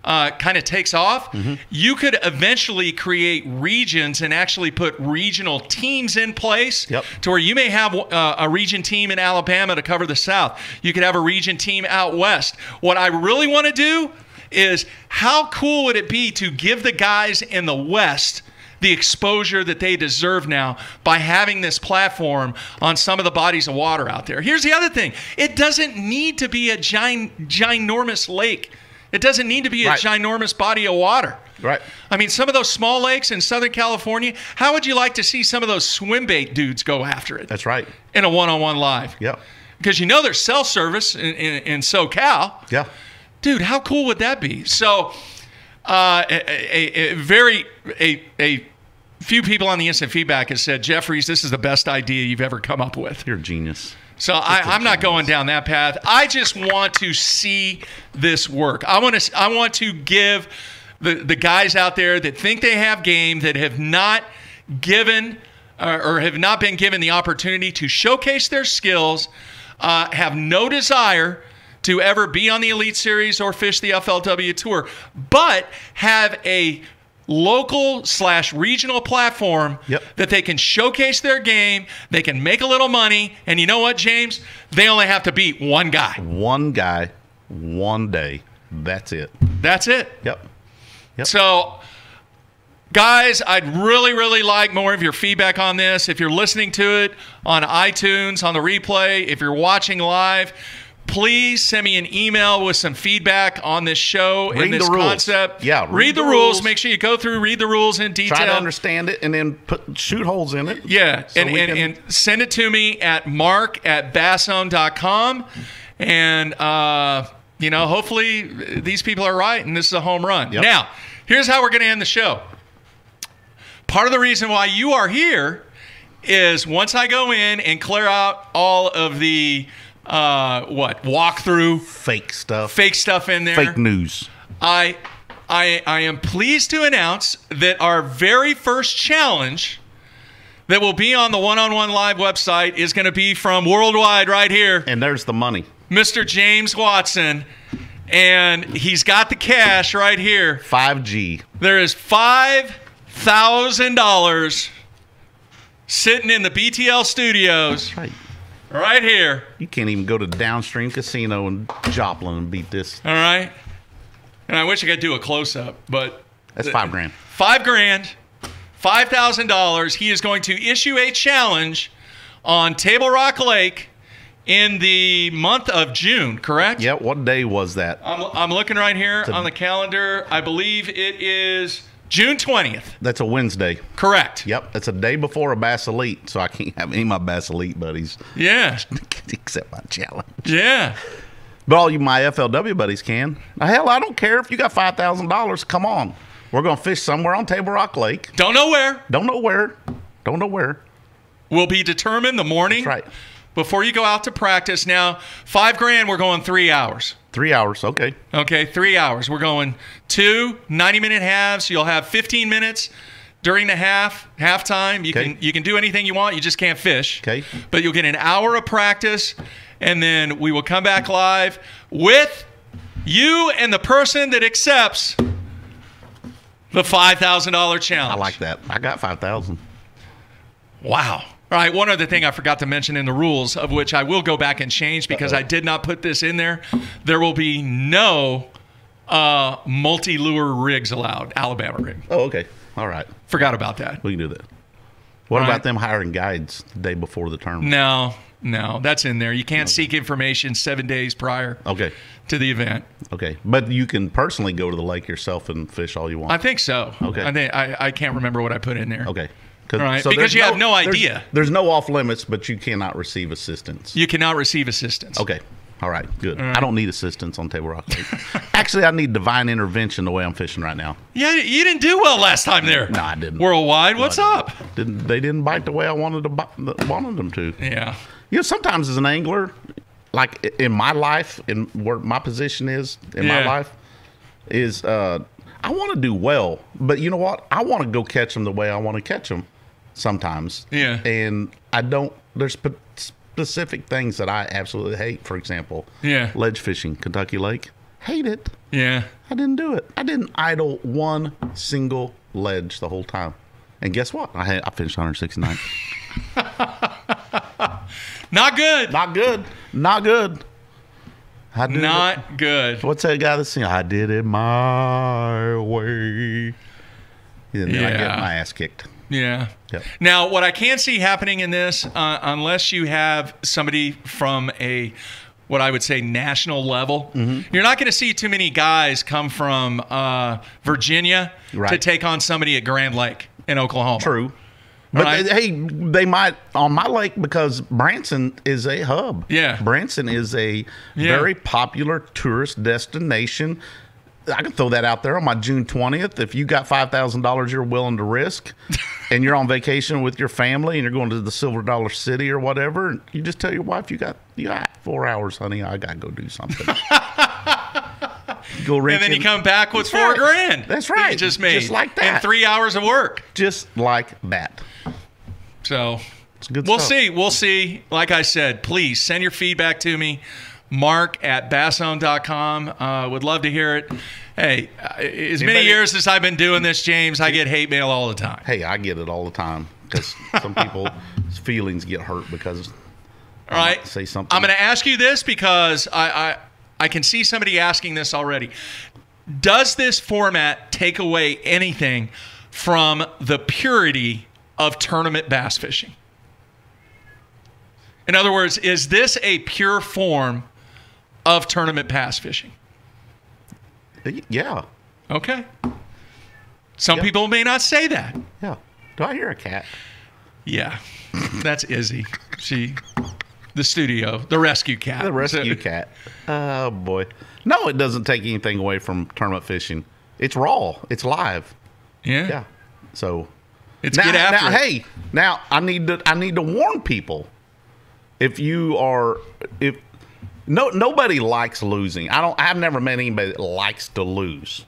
kind of takes off, you could eventually create regions and actually put regional teams in place to where you may have a region team in Alabama to cover the South. You could have a region team out West. What I really want to do is how cool would it be to give the guys in the West the exposure that they deserve now by having this platform on some of the bodies of water out there. Here's the other thing. It doesn't need to be a ginormous lake. It doesn't need to be a ginormous body of water. Right. I mean, some of those small lakes in Southern California, how would you like to see some of those swim bait dudes go after it? That's right. In a one-on-one live. Yep. Because there's self-service in SoCal. Yeah. Dude, how cool would that be? So a few people on the instant feedback have said, Jeffries, this is the best idea you've ever come up with. You're a genius. So I'm not going down that path. I just want to see this work. I want to give the guys out there that think they have game, that have not given or have not been given the opportunity to showcase their skills, have no desire to ever be on the Elite Series or fish the FLW Tour, but have a local/regional platform that they can showcase their game, they can make a little money, and you know what, James? They only have to beat one guy. One guy, one day. That's it. That's it. Yep. So, guys, I'd really, really like more of your feedback on this. If you're listening to it on iTunes, on the replay, if you're watching live, please send me an email with some feedback on this show and this concept. Yeah, read the rules. Make sure you go through, read the rules in detail. Try to understand it, and then shoot holes in it. Yeah, so and send it to me at mark@bassone.com. And, hopefully these people are right, and this is a home run. Yep. Now, here's how we're going to end the show. Part of the reason why you are here is once I go in and clear out all of the walkthrough fake stuff in there, fake news, I am pleased to announce that our very first challenge that will be on the One-on-One Live website is going to be from Worldwide right here. And there's the money. Mr. James Watson. And he's got the cash right here. 5G. There is $5,000 sitting in the BTL studios. That's right. Right here. You can't even go to Downstream Casino in Joplin and beat this. All right. And I wish I could do a close-up, but... That's $5 grand. $5 grand. $5,000. He is going to issue a challenge on Table Rock Lake in the month of June, correct? Yeah, what day was that? I'm looking right here on the calendar. I believe it is June 20th. That's a Wednesday. Correct. Yep, it's a day before a Bass Elite, so I can't have any of my Bass Elite buddies. Yeah. Except my challenge. Yeah. But all you my FLW buddies can. Hell, I don't care if you got $5,000. Come on. We're going to fish somewhere on Table Rock Lake. Don't know where. Don't know where. Don't know where. Will be determined the morning. That's right. Before you go out to practice. Now, $5,000, we're going 3 hours. 3 hours, okay. Okay, 3 hours. We're going 2 90-minute halves. You'll have 15 minutes during the halftime. You can do anything you want. You just can't fish. Okay. But you'll get an hour of practice, and then we will come back live with you and the person that accepts the $5,000 challenge. I like that. I got 5,000. Wow. All right, one other thing I forgot to mention in the rules, of which I will go back and change because I did not put this in there. There will be no multi-lure rigs allowed, Alabama rig. Oh, okay. All right. Forgot about that. We can do that. What All about right. them hiring guides the day before the tournament? No, that's in there. You can't seek information 7 days prior Okay. to the event. Okay. But you can personally go to the lake yourself and fish all you want. I think so. Okay. I can't remember what I put in there. Okay. All right, because you have no idea. There's no off limits, but you cannot receive assistance. You cannot receive assistance. Okay. All right. Good. All right. I don't need assistance on Table Rock Lake. Actually, I need divine intervention the way I'm fishing right now. Yeah, you didn't do well last time there. No, I didn't. Worldwide, what's up? They didn't bite the way I wanted them to. Yeah. You know, sometimes as an angler, like in my life, in where my position is in my life, is I want to do well, but you know what? I want to go catch them the way I want to catch them sometimes. Yeah. And I don't, there's specific things that I absolutely hate. For example, ledge fishing, Kentucky Lake. Hate it. Yeah. I didn't do it. I didn't idle one single ledge the whole time. And guess what? I finished 169. Not good. Not good. Not good. Not good. What's that guy that's singing? I did it my way. And then I get my ass kicked. Yeah. Yep. Now, what I can see happening in this, unless you have somebody from a, what I would say, national level, you're not going to see too many guys come from Virginia to take on somebody at Grand Lake in Oklahoma. True. But hey, they might on my lake because Branson is a hub. Yeah. Branson is a very popular tourist destination. I can throw that out there on my June 20th. If you got $5,000 you're willing to risk and you're on vacation with your family and you're going to the Silver Dollar City or whatever, you just tell your wife you got 4 hours, honey. I got to go do something. Go and then you come back with $4,000. That's right. You just made just like that. in 3 hours of work. Just like that. So it's good we'll stuff. see. We'll see. Like I said, please send your feedback to me. Mark@basson.com. Would love to hear it. Hey, as many years as I've been doing this, James, I get hate mail all the time. Hey, I get it all the time because some people's feelings get hurt because all right. say something. I'm going to ask you this because I can see somebody asking this already. Does this format take away anything from the purity of tournament bass fishing? In other words, is this a pure form of tournament bass fishing? Yeah. Okay. Some people may not say that. Yeah. Do I hear a cat? Yeah. That's Izzy. The studio, the rescue cat. The rescue cat. Oh, boy. No, it doesn't take anything away from tournament fishing. It's raw. It's live. Yeah. Yeah. So it's get after it. Hey, now I need to warn people. Nobody likes losing. I've never met anybody that likes to lose.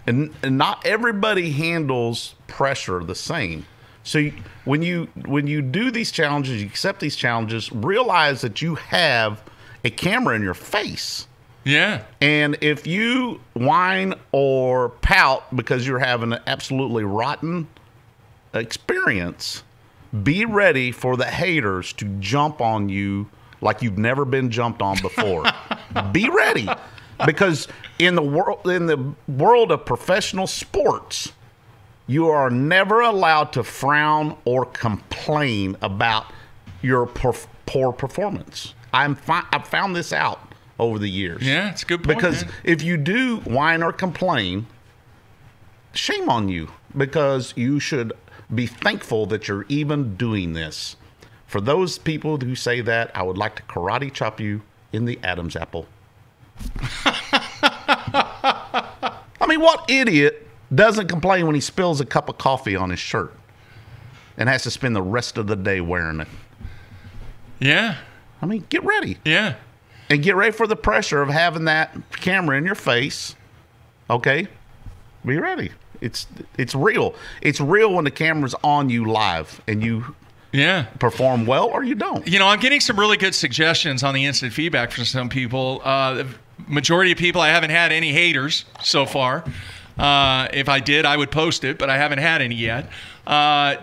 And not everybody handles pressure the same. So when you do these challenges, you accept these challenges, realize that you have a camera in your face. Yeah. And if you whine or pout because you're having an absolutely rotten experience, be ready for the haters to jump on you like you've never been jumped on before. Be ready, because in the world of professional sports, You are never allowed to frown or complain about your poor performance. I've found this out over the years. Yeah, it's a good point. Because man. if you do whine or complain, shame on you, because you should be thankful that you're even doing this. For those people who say that, I would like to karate chop you in the Adam's apple. I mean, what idiot doesn't complain when he spills a cup of coffee on his shirt and has to spend the rest of the day wearing it? Yeah. I mean, get ready. Yeah. And get ready for the pressure of having that camera in your face. Okay? Be ready. It's real. It's real when the camera's on you live and you perform well or you don't. You know, I'm getting some really good suggestions on the instant feedback from some people. The majority of people, I haven't had any haters so far. If I did, I would post it, but I haven't had any yet.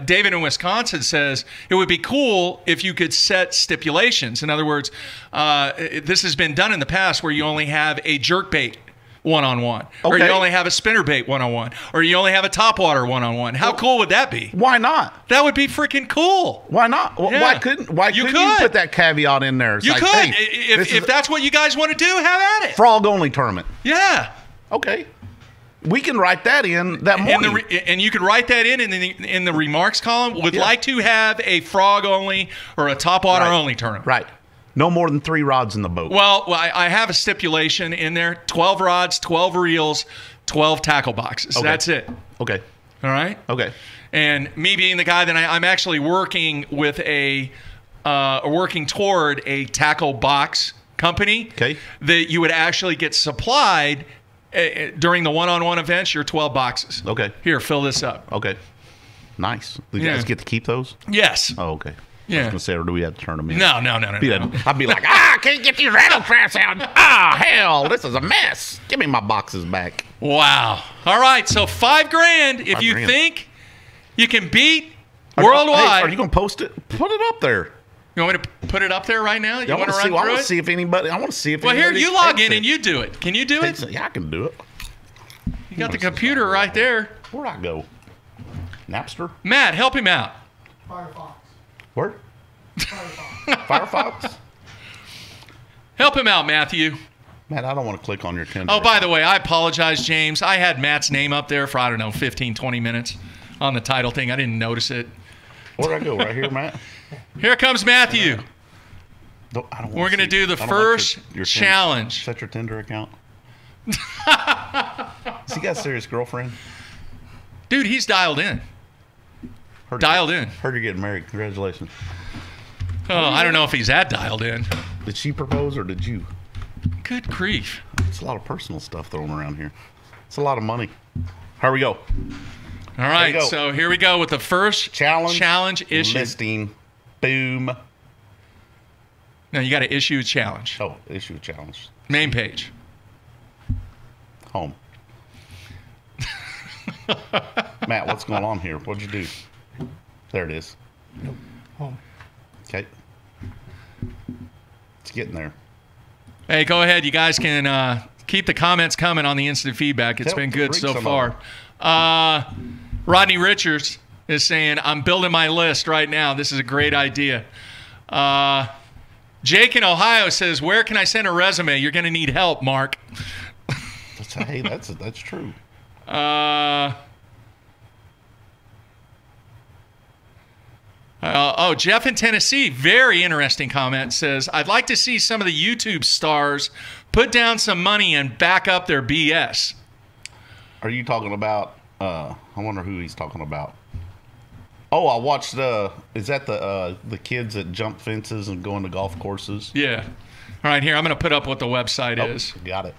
David in Wisconsin says, it would be cool if you could set stipulations. In other words, this has been done in the past where you only have a jerkbait one-on-one, or you only have a spinnerbait one-on-one, or you only have a topwater one-on-one. How cool would that be? Why not? That would be freaking cool. Why not? Yeah. Why couldn't you put that caveat in there? It's you like, could. Hey, if that's what you guys want to do, have at it. Frog-only tournament. Yeah. Okay. We can write that in that morning. And you can write that in the remarks column. Would like to have a frog only or a topwater only tournament. Right. No more than 3 rods in the boat. Well, I have a stipulation in there: 12 rods, 12 reels, 12 tackle boxes. Okay. That's it. Okay. All right. Okay. And me being the guy that I'm actually working with working toward a tackle box company. Okay. That you would actually get supplied. During the one-on-one events, your 12 boxes. Okay. Here, fill this up. Okay. Nice. Do you guys get to keep those? Yes. Oh, okay. Yeah. I was going to say, or do we have to turn them in? No. I'd be like, I can't get these rattle traps out. Hell, this is a mess. Give me my boxes back. Wow. All right, so $5,000 if you think you can beat worldwide. Hey, are you going to post it? Put it up there. You want me to put it up there right now? You want to run through I want it? to see if anybody. I want to see if. Well, here, you log in and you do it. Can you do it? Yeah, I can do it. You got the computer right there. Where'd I go? Napster? Matt, help him out. Firefox. Where? Firefox? Help him out, Matthew. Matt, I don't want to click on your Tinder. Oh, by the way, I apologize, James. I had Matt's name up there for, I don't know, 15, 20 minutes on the title thing. I didn't notice it. Where'd I go? Right here, Matt? Here comes Matthew. We're going to do the first your challenge. Set your Tinder account. Has he got a serious girlfriend? Dude, he's dialed in. Heard you're getting married. Congratulations. Oh, I don't know if he's that dialed in. Did she propose or did you? Good grief. It's a lot of personal stuff thrown around here. It's a lot of money. Here we go. All right, so here we go with the first challenge issue. Listing. Boom. Now you got to issue a challenge. Oh, issue a challenge. Main page. Home. Matt, what's going on here? What'd you do? There it is. Nope. Home. Okay. It's getting there. Hey, go ahead. You guys can keep the comments coming on the instant feedback. It's been good so far. Rodney Richards is saying, I'm building my list right now. This is a great idea. Jake in Ohio says, where can I send a resume? You're going to need help, Mark. That's true. Jeff in Tennessee, very interesting comment, says, I'd like to see some of the YouTube stars put down some money and back up their BS. Are you talking about, I wonder who he's talking about. Oh, I watched, is that the kids that jump fences and go into golf courses? Yeah. All right, here, I'm going to put up what the website is. Got it.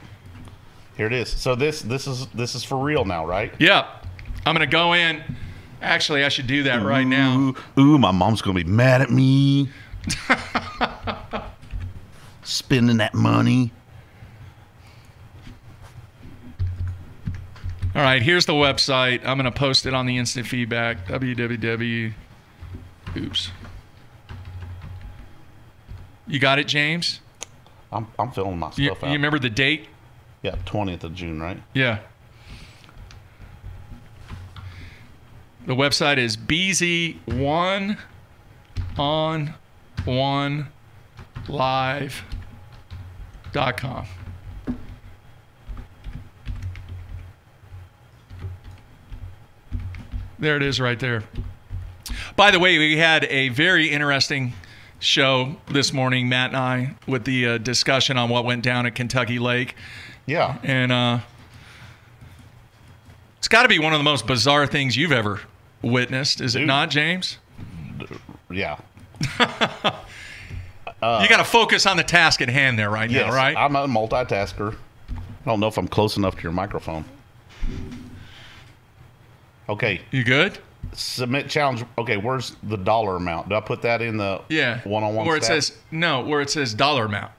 Here it is. So this is for real now, right? Yeah. I'm going to go in. Actually, I should do that right now. Ooh, my mom's going to be mad at me. Spending that money. All right, here's the website. I'm going to post it on the instant feedback. www. Oops. You got it, James? I'm filling my stuff out. You remember the date? Yeah, 20th of June, right? Yeah. The website is bz1on1live.com. There it is right there. By the way, we had a very interesting show this morning, Matt and I, with the discussion on what went down at Kentucky Lake. Yeah. And it's got to be one of the most bizarre things you've ever witnessed, is it not, James? Yeah. You got to focus on the task at hand there right now, right? I'm a multitasker. I don't know if I'm close enough to your microphone. Okay. You good? Submit challenge. Okay, where's the dollar amount? Do I put that in the one-on-one where it stat? says where it says dollar amount.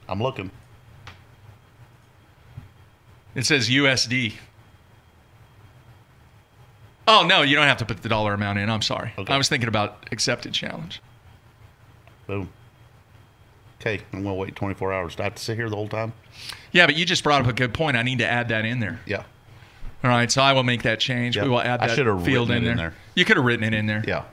I'm looking. It says USD. Oh, no, you don't have to put the dollar amount in. I'm sorry. Okay. I was thinking about accepted challenge. Boom. Okay, I'm going to wait 24 hours. Do I have to sit here the whole time? Yeah, but you just brought up a good point. I need to add that in there. Yeah. All right, so I will make that change. Yep. We will add I that should have field written in it there. in there. You could have written it in there. Yeah.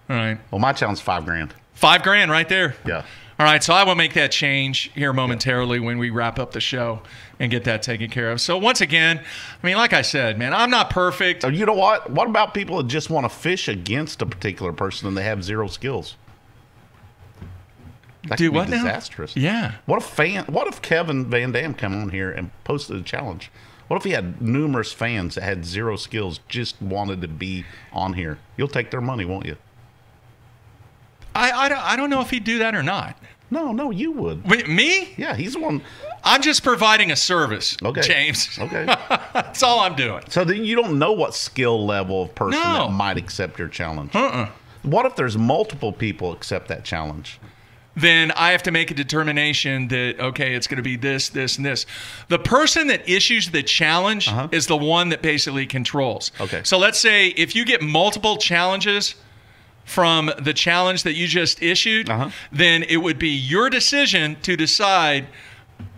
All right. Well, my challenge is $5,000. $5,000 right there. Yeah. All right, so I will make that change here momentarily when we wrap up the show and get that taken care of. So once again, I mean, like I said, man, I'm not perfect. You know what? What about people that just want to fish against a particular person and they have zero skills? That Do could be what now? disastrous. Yeah. What if Kevin Van Dam come on here and posted a challenge? What if he had numerous fans that had zero skills, just wanted to be on here? You'll take their money, won't you? I don't know if he'd do that or not. No, you would. Wait, me? Yeah, he's the one. I'm just providing a service, Okay. James. Okay. That's all I'm doing. So then you don't know what skill level of person No. that might accept your challenge. Uh-uh. What if there's multiple people accept that challenge? Then I have to make a determination that, okay, it's going to be this, this, and this. The person that issues the challenge is the one that basically controls. Okay. So let's say if you get multiple challenges from the challenge that you just issued, then it would be your decision to decide,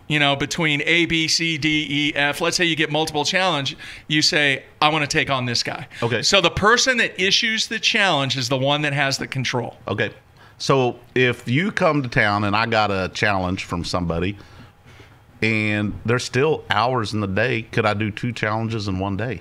between A, B, C, D, E, F. Let's say you get multiple challenge. You say, I want to take on this guy. Okay. So the person that issues the challenge is the one that has the control. Okay. So if you come to town and I got a challenge from somebody and there's still hours in the day, could I do 2 challenges in one day?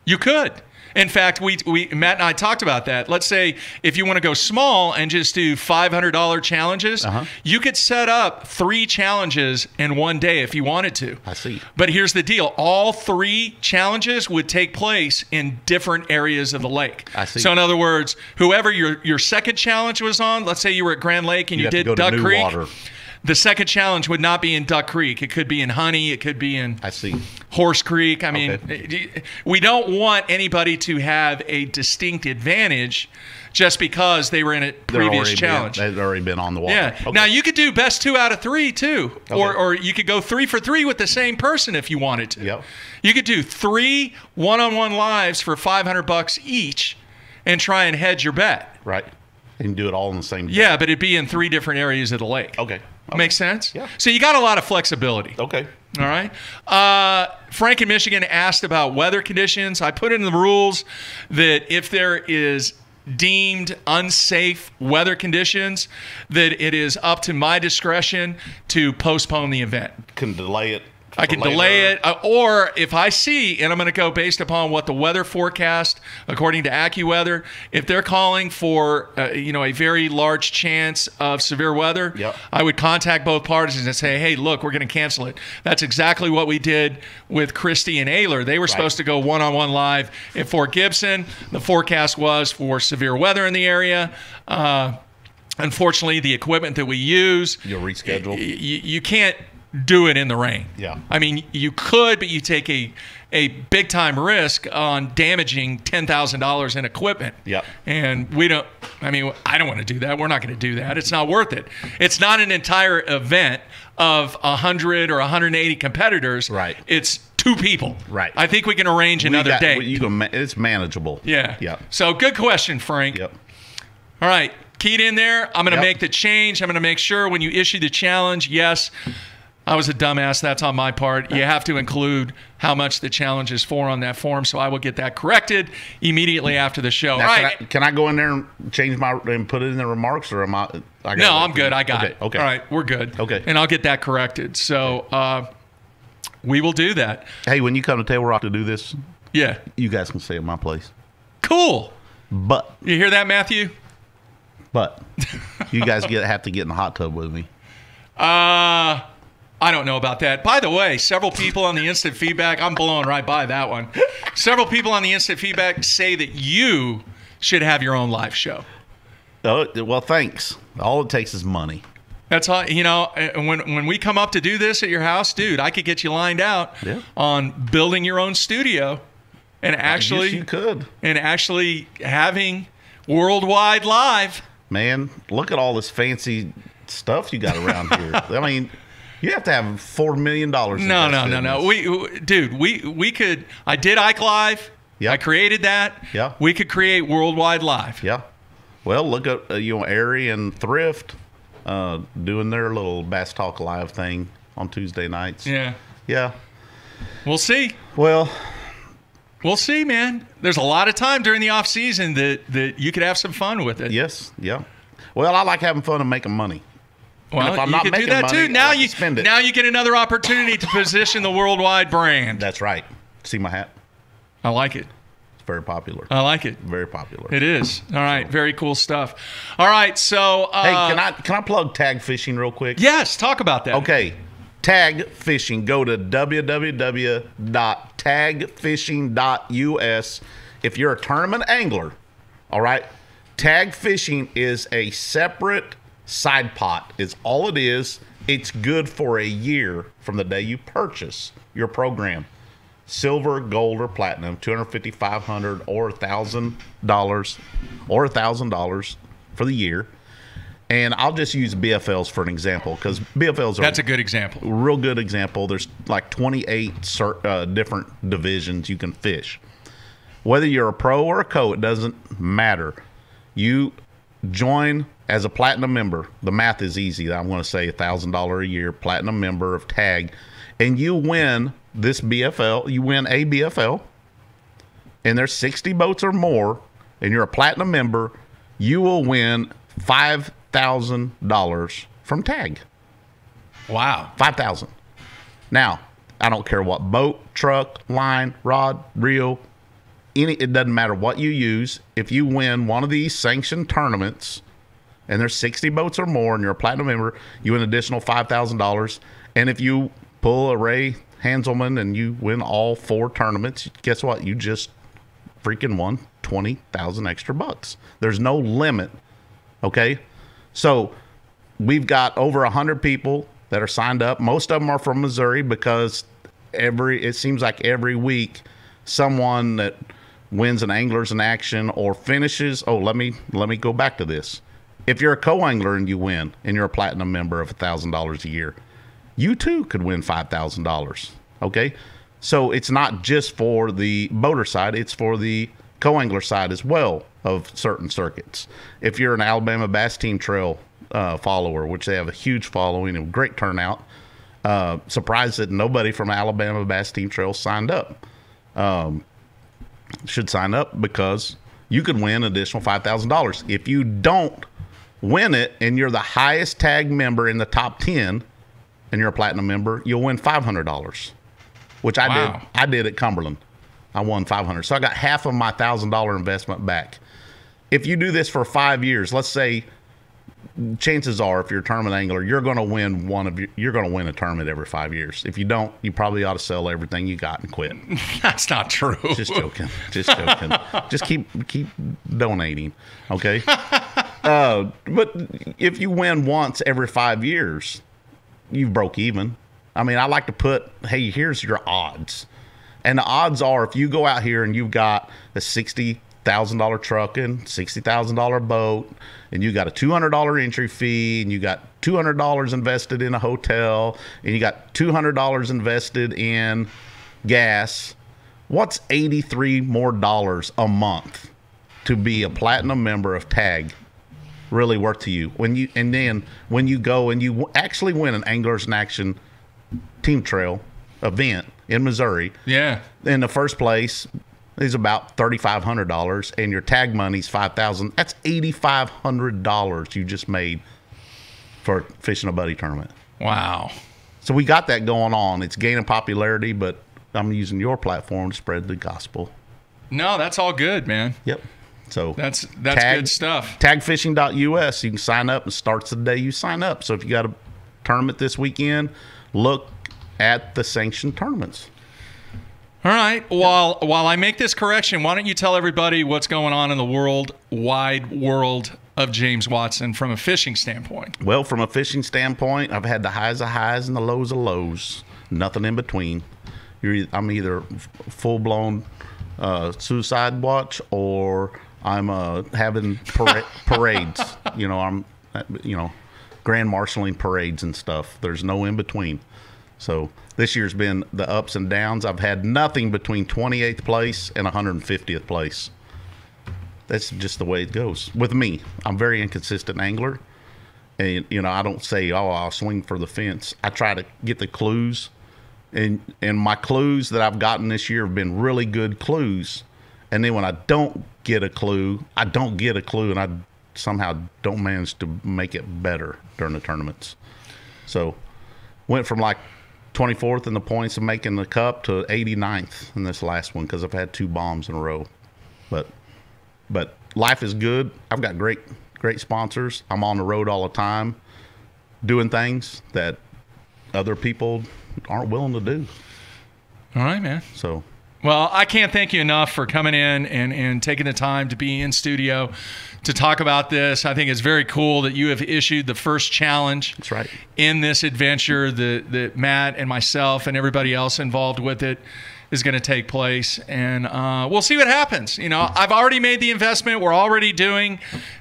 You could. In fact, we Matt and I talked about that. Let's say if you want to go small and just do $500 challenges, you could set up 3 challenges in one day if you wanted to. I see. But here's the deal. All 3 challenges would take place in different areas of the lake. I see. So in other words, whoever your second challenge was on, let's say you were at Grand Lake and you have to did go to Duck New Creek. Water. The second challenge would not be in Duck Creek. It could be in Honey. It could be in Horse Creek. I mean, we don't want anybody to have a distinct advantage just because they were in a previous challenge. They've already been on the water. Yeah. Okay. Now, you could do best 2 out of 3, too. Or you could go 3 for 3 with the same person if you wanted to. Yep. You could do 3 one-on-one lives for $500 each and try and hedge your bet. Right. You can do it all in the same day. Yeah, but it'd be in 3 different areas of the lake. Okay. Makes sense? Yeah. So you got a lot of flexibility. Okay. All right. Frank in Michigan asked about weather conditions. I put in the rules that if there is deemed unsafe weather conditions, that it is up to my discretion to postpone the event. Can delay it. I can delay it, or if I see, and I'm going to go based upon what the weather forecast, according to AccuWeather, if they're calling for a very large chance of severe weather, I would contact both parties and say, hey, look, we're going to cancel it. That's exactly what we did with Christie and Ayler. They were supposed to go one-on-one live at Fort Gibson. The forecast was for severe weather in the area. Unfortunately, the equipment that we use, you'll reschedule. You can't do it in the rain. Yeah. I mean, you could, but you take a big time risk on damaging $10,000 in equipment. Yep. And I don't want to do that. We're not going to do that. It's not worth it. It's not an entire event of 100 or 180 competitors. Right. It's 2 people. Right. I think we can arrange another day. It's manageable. Yeah. Yeah. So good question, Frank. Yep. All right. Keyed in there. I'm going to make the change. I'm going to make sure when you issue the challenge, yes, I was a dumbass. That's on my part. You have to include how much the challenge is for on that form, so I will get that corrected immediately after the show. Now, All right. can I go in there and change and put it in the remarks, or am I? No, I'm good. I got it. Okay. All right, we're good. Okay. And I'll get that corrected. So we will do that. Hey, when you come to Table Rock to do this, Yeah. you guys can stay at my place. Cool. But You hear that, Matthew? you guys have to get in the hot tub with me. I don't know about that. By the way, several people on the instant feedback, I'm blowing right by that one. Several people on the instant feedback say that you should have your own live show. Oh, well, thanks. All it takes is money. That's all, when we come up to do this at your house, dude, I could get you lined out on building your own studio and actually Yes, you could. and actually having worldwide live. Man, look at all this fancy stuff you got around here. I mean, you have to have $4 million. No. We could. I did Ike Live. Yeah. I created that. Yeah. We could create worldwide live. Yeah. Well, look at Airy and Thrift doing their little Bass Talk Live thing on Tuesday nights. Yeah. Yeah. We'll see. Well, We'll see, man. There's a lot of time during the off season that you could have some fun with it. yes. Yeah. Well, I like having fun and making money. Well, if I'm you not could do making that money, too. I Now like to you spend it. now you get another opportunity to position the worldwide brand. That's right. See my hat? I like it. It's very popular. I like it. Very popular. It is. All right. Very cool stuff. All right. So, Hey, can I plug tag fishing real quick? yes, talk about that. Okay. Tag fishing. Go to www.tagfishing.us. If you're a tournament angler, all right, tag fishing is a separate side pot. Is all it is. It's good for a year from the day you purchase your program. Silver, gold, or platinum, $250, $500, or $1,000 for the year. And I'll just use BFLs for an example because BFLs are That's a good example. a real good example. There's like 28 different divisions you can fish. Whether you're a pro or a co, it doesn't matter. You join as a platinum member. The math is easy. I'm going to say $1,000 a year, platinum member of TAG, and you win this BFL. You win a BFL, and there's 60 boats or more, and you're a platinum member. You will win $5,000 from TAG. Wow. $5,000. Now, I don't care what boat, truck, line, rod, reel, it doesn't matter what you use. If you win one of these sanctioned tournaments and there's 60 boats or more and you're a platinum member, you win an additional $5,000. And if you pull a Ray Hanselman and you win all 4 tournaments, guess what? You just freaking won 20,000 extra bucks. There's no limit. Okay? So we've got over 100 people that are signed up. Most of them are from Missouri because it seems like every week someone that wins an Anglers in Action or finishes. Oh, let me go back to this. If you're a co-angler and you win and you're a platinum member of $1,000 a year, you too could win $5,000. Okay? So it's not just for the boater side, it's for the co-angler side as well of certain circuits. If you're an Alabama Bass Team Trail follower, which they have a huge following and great turnout, surprised that nobody from Alabama Bass Team Trail signed up. Should sign up because you could win an additional $5,000. If you don't win it and you're the highest tag member in the top 10 and you're a platinum member, you'll win $500, which Wow. I did at Cumberland. I won $500. So I got half of my $1,000 investment back. If you do this for 5 years, let's say, chances are, if you're a tournament angler, you're going to win you're going to win a tournament every 5 years. If you don't, you probably ought to sell everything you got and quit. That's not true. Just joking. Just joking. Just keep donating. Okay. But if you win once every 5 years, you've broke even. I mean, I like to put, hey, here's your odds. And the odds are, if you go out here and you've got a $60,000 truck and $60,000 boat, and you got a $200 entry fee, and you got $200 invested in a hotel, and you got $200 invested in gas, what's $83 more a month to be a platinum member of TAG really worth to you? Then when you go and you actually win an Anglers in Action team trail event in Missouri. Yeah. In the first place is about $3,500, and your tag money's $5,000. That's $8,500 you just made for fishing a buddy tournament. Wow. So we got that going on. It's gaining popularity, but I'm using your platform to spread the gospel. No, that's all good, man. Yep. So That's good stuff. Tagfishing.us. You can sign up. It starts the day you sign up. So if you got a tournament this weekend, look at the sanctioned tournaments. All right. While I make this correction, why don't you tell everybody what's going on in the wide world of James Watson from a fishing standpoint? Well, from a fishing standpoint, I've had the highs of highs and the lows of lows. Nothing in between. I'm either full-blown suicide watch, or I'm having parades. I'm grand marshaling parades and stuff. There's no in between. So this year's been the ups and downs. I've had nothing between 28th place and 150th place. That's just the way it goes with me. I'm a very inconsistent angler, and I don't say, "Oh, I'll swing for the fence." I try to get the clues, and my clues that I've gotten this year have been really good clues. And then when I don't get a clue, and I somehow don't manage to make it better during the tournaments. So went from like 24th in the points of making the cup to 89th in this last one because I've had 2 bombs in a row. But life is good. I've got great sponsors. I'm on the road all the time doing things that other people aren't willing to do. All right, man. So, well, I can't thank you enough for coming in and taking the time to be in studio to talk about this. I think it's very cool that you have issued the first challenge. That's right. In this adventure that Matt and myself and everybody else involved with it is going to take place. And we'll see what happens. I've already made the investment. We're already doing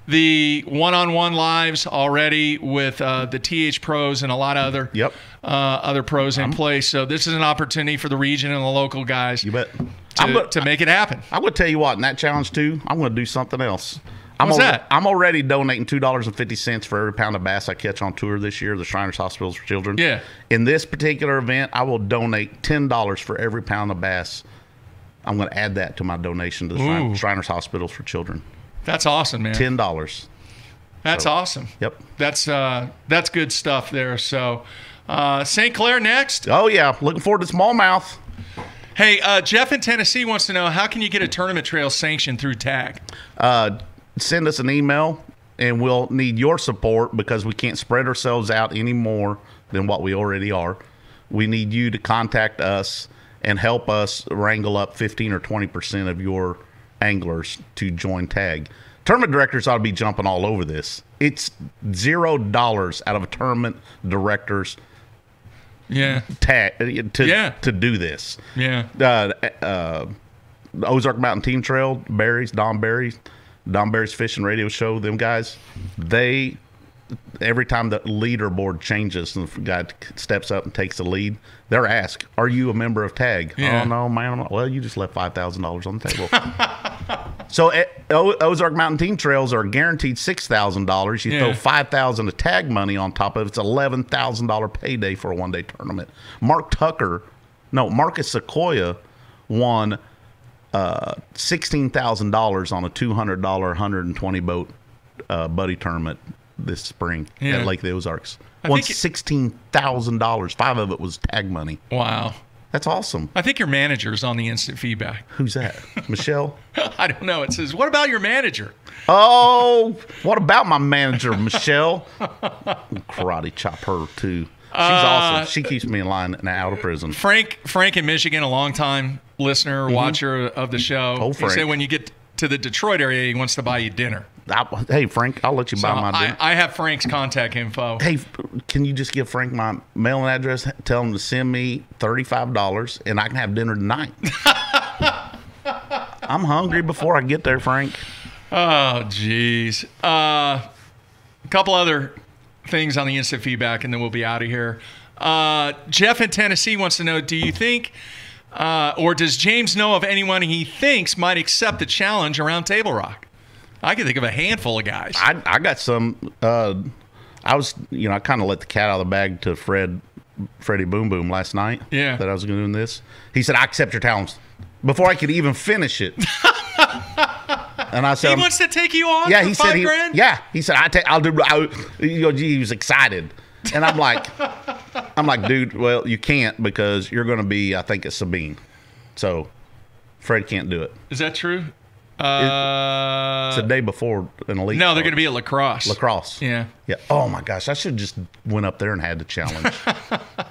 the one-on-one lives already with the TH pros and a lot of other pros in place. So this is an opportunity for the region and the local guys. You bet. To make it happen. I'm going to tell you what, in that challenge too, I'm going to do something else. What's that? I'm already donating $2.50 for every pound of bass I catch on tour this year, the Shriners Hospitals for Children. Yeah. In this particular event, I will donate $10 for every pound of bass. I'm going to add that to my donation to the Shriners Hospitals for Children. That's awesome, man. $10. That's awesome. Yep. That's good stuff there. So St. Clair next. Oh, yeah. Looking forward to smallmouth. Hey, Jeff in Tennessee wants to know, how can you get a tournament trail sanctioned through TAG? Send us an email, and we'll need your support because we can't spread ourselves out any more than what we already are. We need you to contact us and help us wrangle up 15 or 20% of your anglers to join TAG. Tournament directors ought to be jumping all over this. It's $0 out of a tournament director's tag to do this. Yeah. Ozark Mountain Team Trail, Don Barry's Fishing Radio Show, them guys, every time the leaderboard changes and the guy steps up and takes the lead, they're asked, "Are you a member of TAG?" Yeah. "Oh, no, man, I'm not." "Well, you just left $5,000 on the table." So Ozark Mountain Team Trails are guaranteed $6,000. You throw $5,000 of tag money on top of it. It's $11,000 payday for a one-day tournament. Marcus Sequoia won $16,000 on a $200 120 boat buddy tournament this spring at Lake of the Ozarks. Won $16,000. 5 of it was tag money. Wow. That's awesome. I think your manager's on the instant feedback. Who's that? Michelle? I don't know. It says, what about your manager? Oh, what about my manager, Michelle? Karate chop her, too. She's awesome. She keeps me in line and out of prison. Frank in Michigan, a longtime listener, watcher of the show. Oh, Frank. He said when you get to the Detroit area, he wants to buy you dinner. Hey, Frank, I'll let you buy my dinner. I have Frank's contact info. Hey, can you just give Frank my mailing address? Tell him to send me $35, and I can have dinner tonight. I'm hungry before I get there, Frank. Oh, jeez. A couple other things on the instant feedback, and then we'll be out of here. Jeff in Tennessee wants to know, do you think, or does James know of anyone he thinks might accept the challenge around Table Rock? I can think of a handful of guys. I got some. I kind of let the cat out of the bag to Fred Freddie Boom Boom last night. Yeah. That I was going to do this. He said, "I accept your challenge." Before I could even finish it. And I said, He wants to take you on yeah, for he said $5,000? Yeah, he said, I'll do. He was excited, and I'm like, dude, well, you can't because you're going to be, I think, at Sabine, so Fred can't do it. Is that true? It's the day before an elite. No, they're going to be at Lacrosse. Lacrosse. Yeah. Yeah. Oh my gosh, I should just went up there and had the challenge.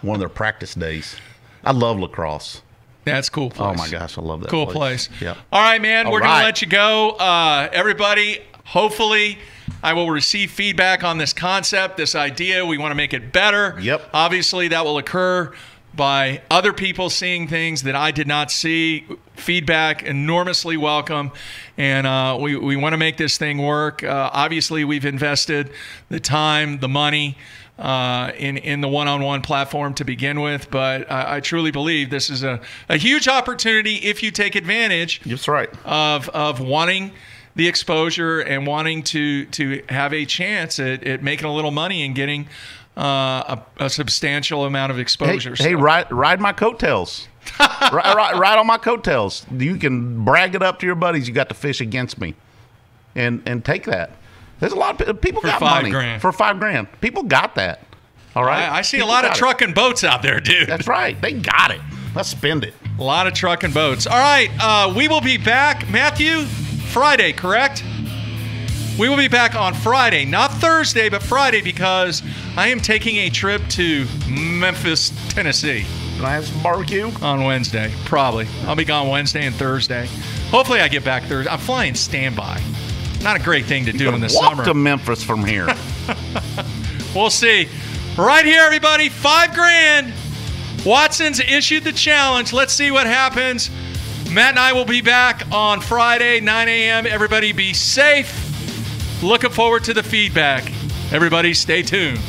One of their practice days. I love Lacrosse. That's a cool place. Oh my gosh, I love that. Cool place. Yeah. All right, man. We're going right. to let you go. Everybody, hopefully, I will receive feedback on this concept, this idea. We want to make it better. Yep. Obviously, that will occur by other people seeing things that I did not see. Feedback, enormously welcome. And we want to make this thing work. Obviously, we've invested the time, the money, in the one-on-one platform to begin with, but I truly believe this is a huge opportunity if you take advantage. That's right. Of wanting the exposure and wanting to have a chance at making a little money and getting a substantial amount of exposure. Hey, ride my coattails. ride on my coattails. You can brag it up to your buddies. You got to fish against me, and take that. There's a lot of people For got money $5,000. for $5,000. People got that. All right. I see People a lot of got it. truck and boats out there, dude. That's right. They got it. Let's spend it. A lot of truck and boats. All right, we will be back, Matthew, Friday, correct? We will be back on Friday, not Thursday, but Friday, because I am taking a trip to Memphis, Tennessee. Can I have some barbecue? On Wednesday, probably. I'll be gone Wednesday and Thursday. Hopefully I get back Thursday. I'm flying standby. Not a great thing to do in the Walk summer. to Memphis from here. We'll see. Right here, everybody, $5,000. Watson's issued the challenge. Let's see what happens. Matt and I will be back on Friday, 9 a.m. Everybody be safe. Looking forward to the feedback. Everybody stay tuned.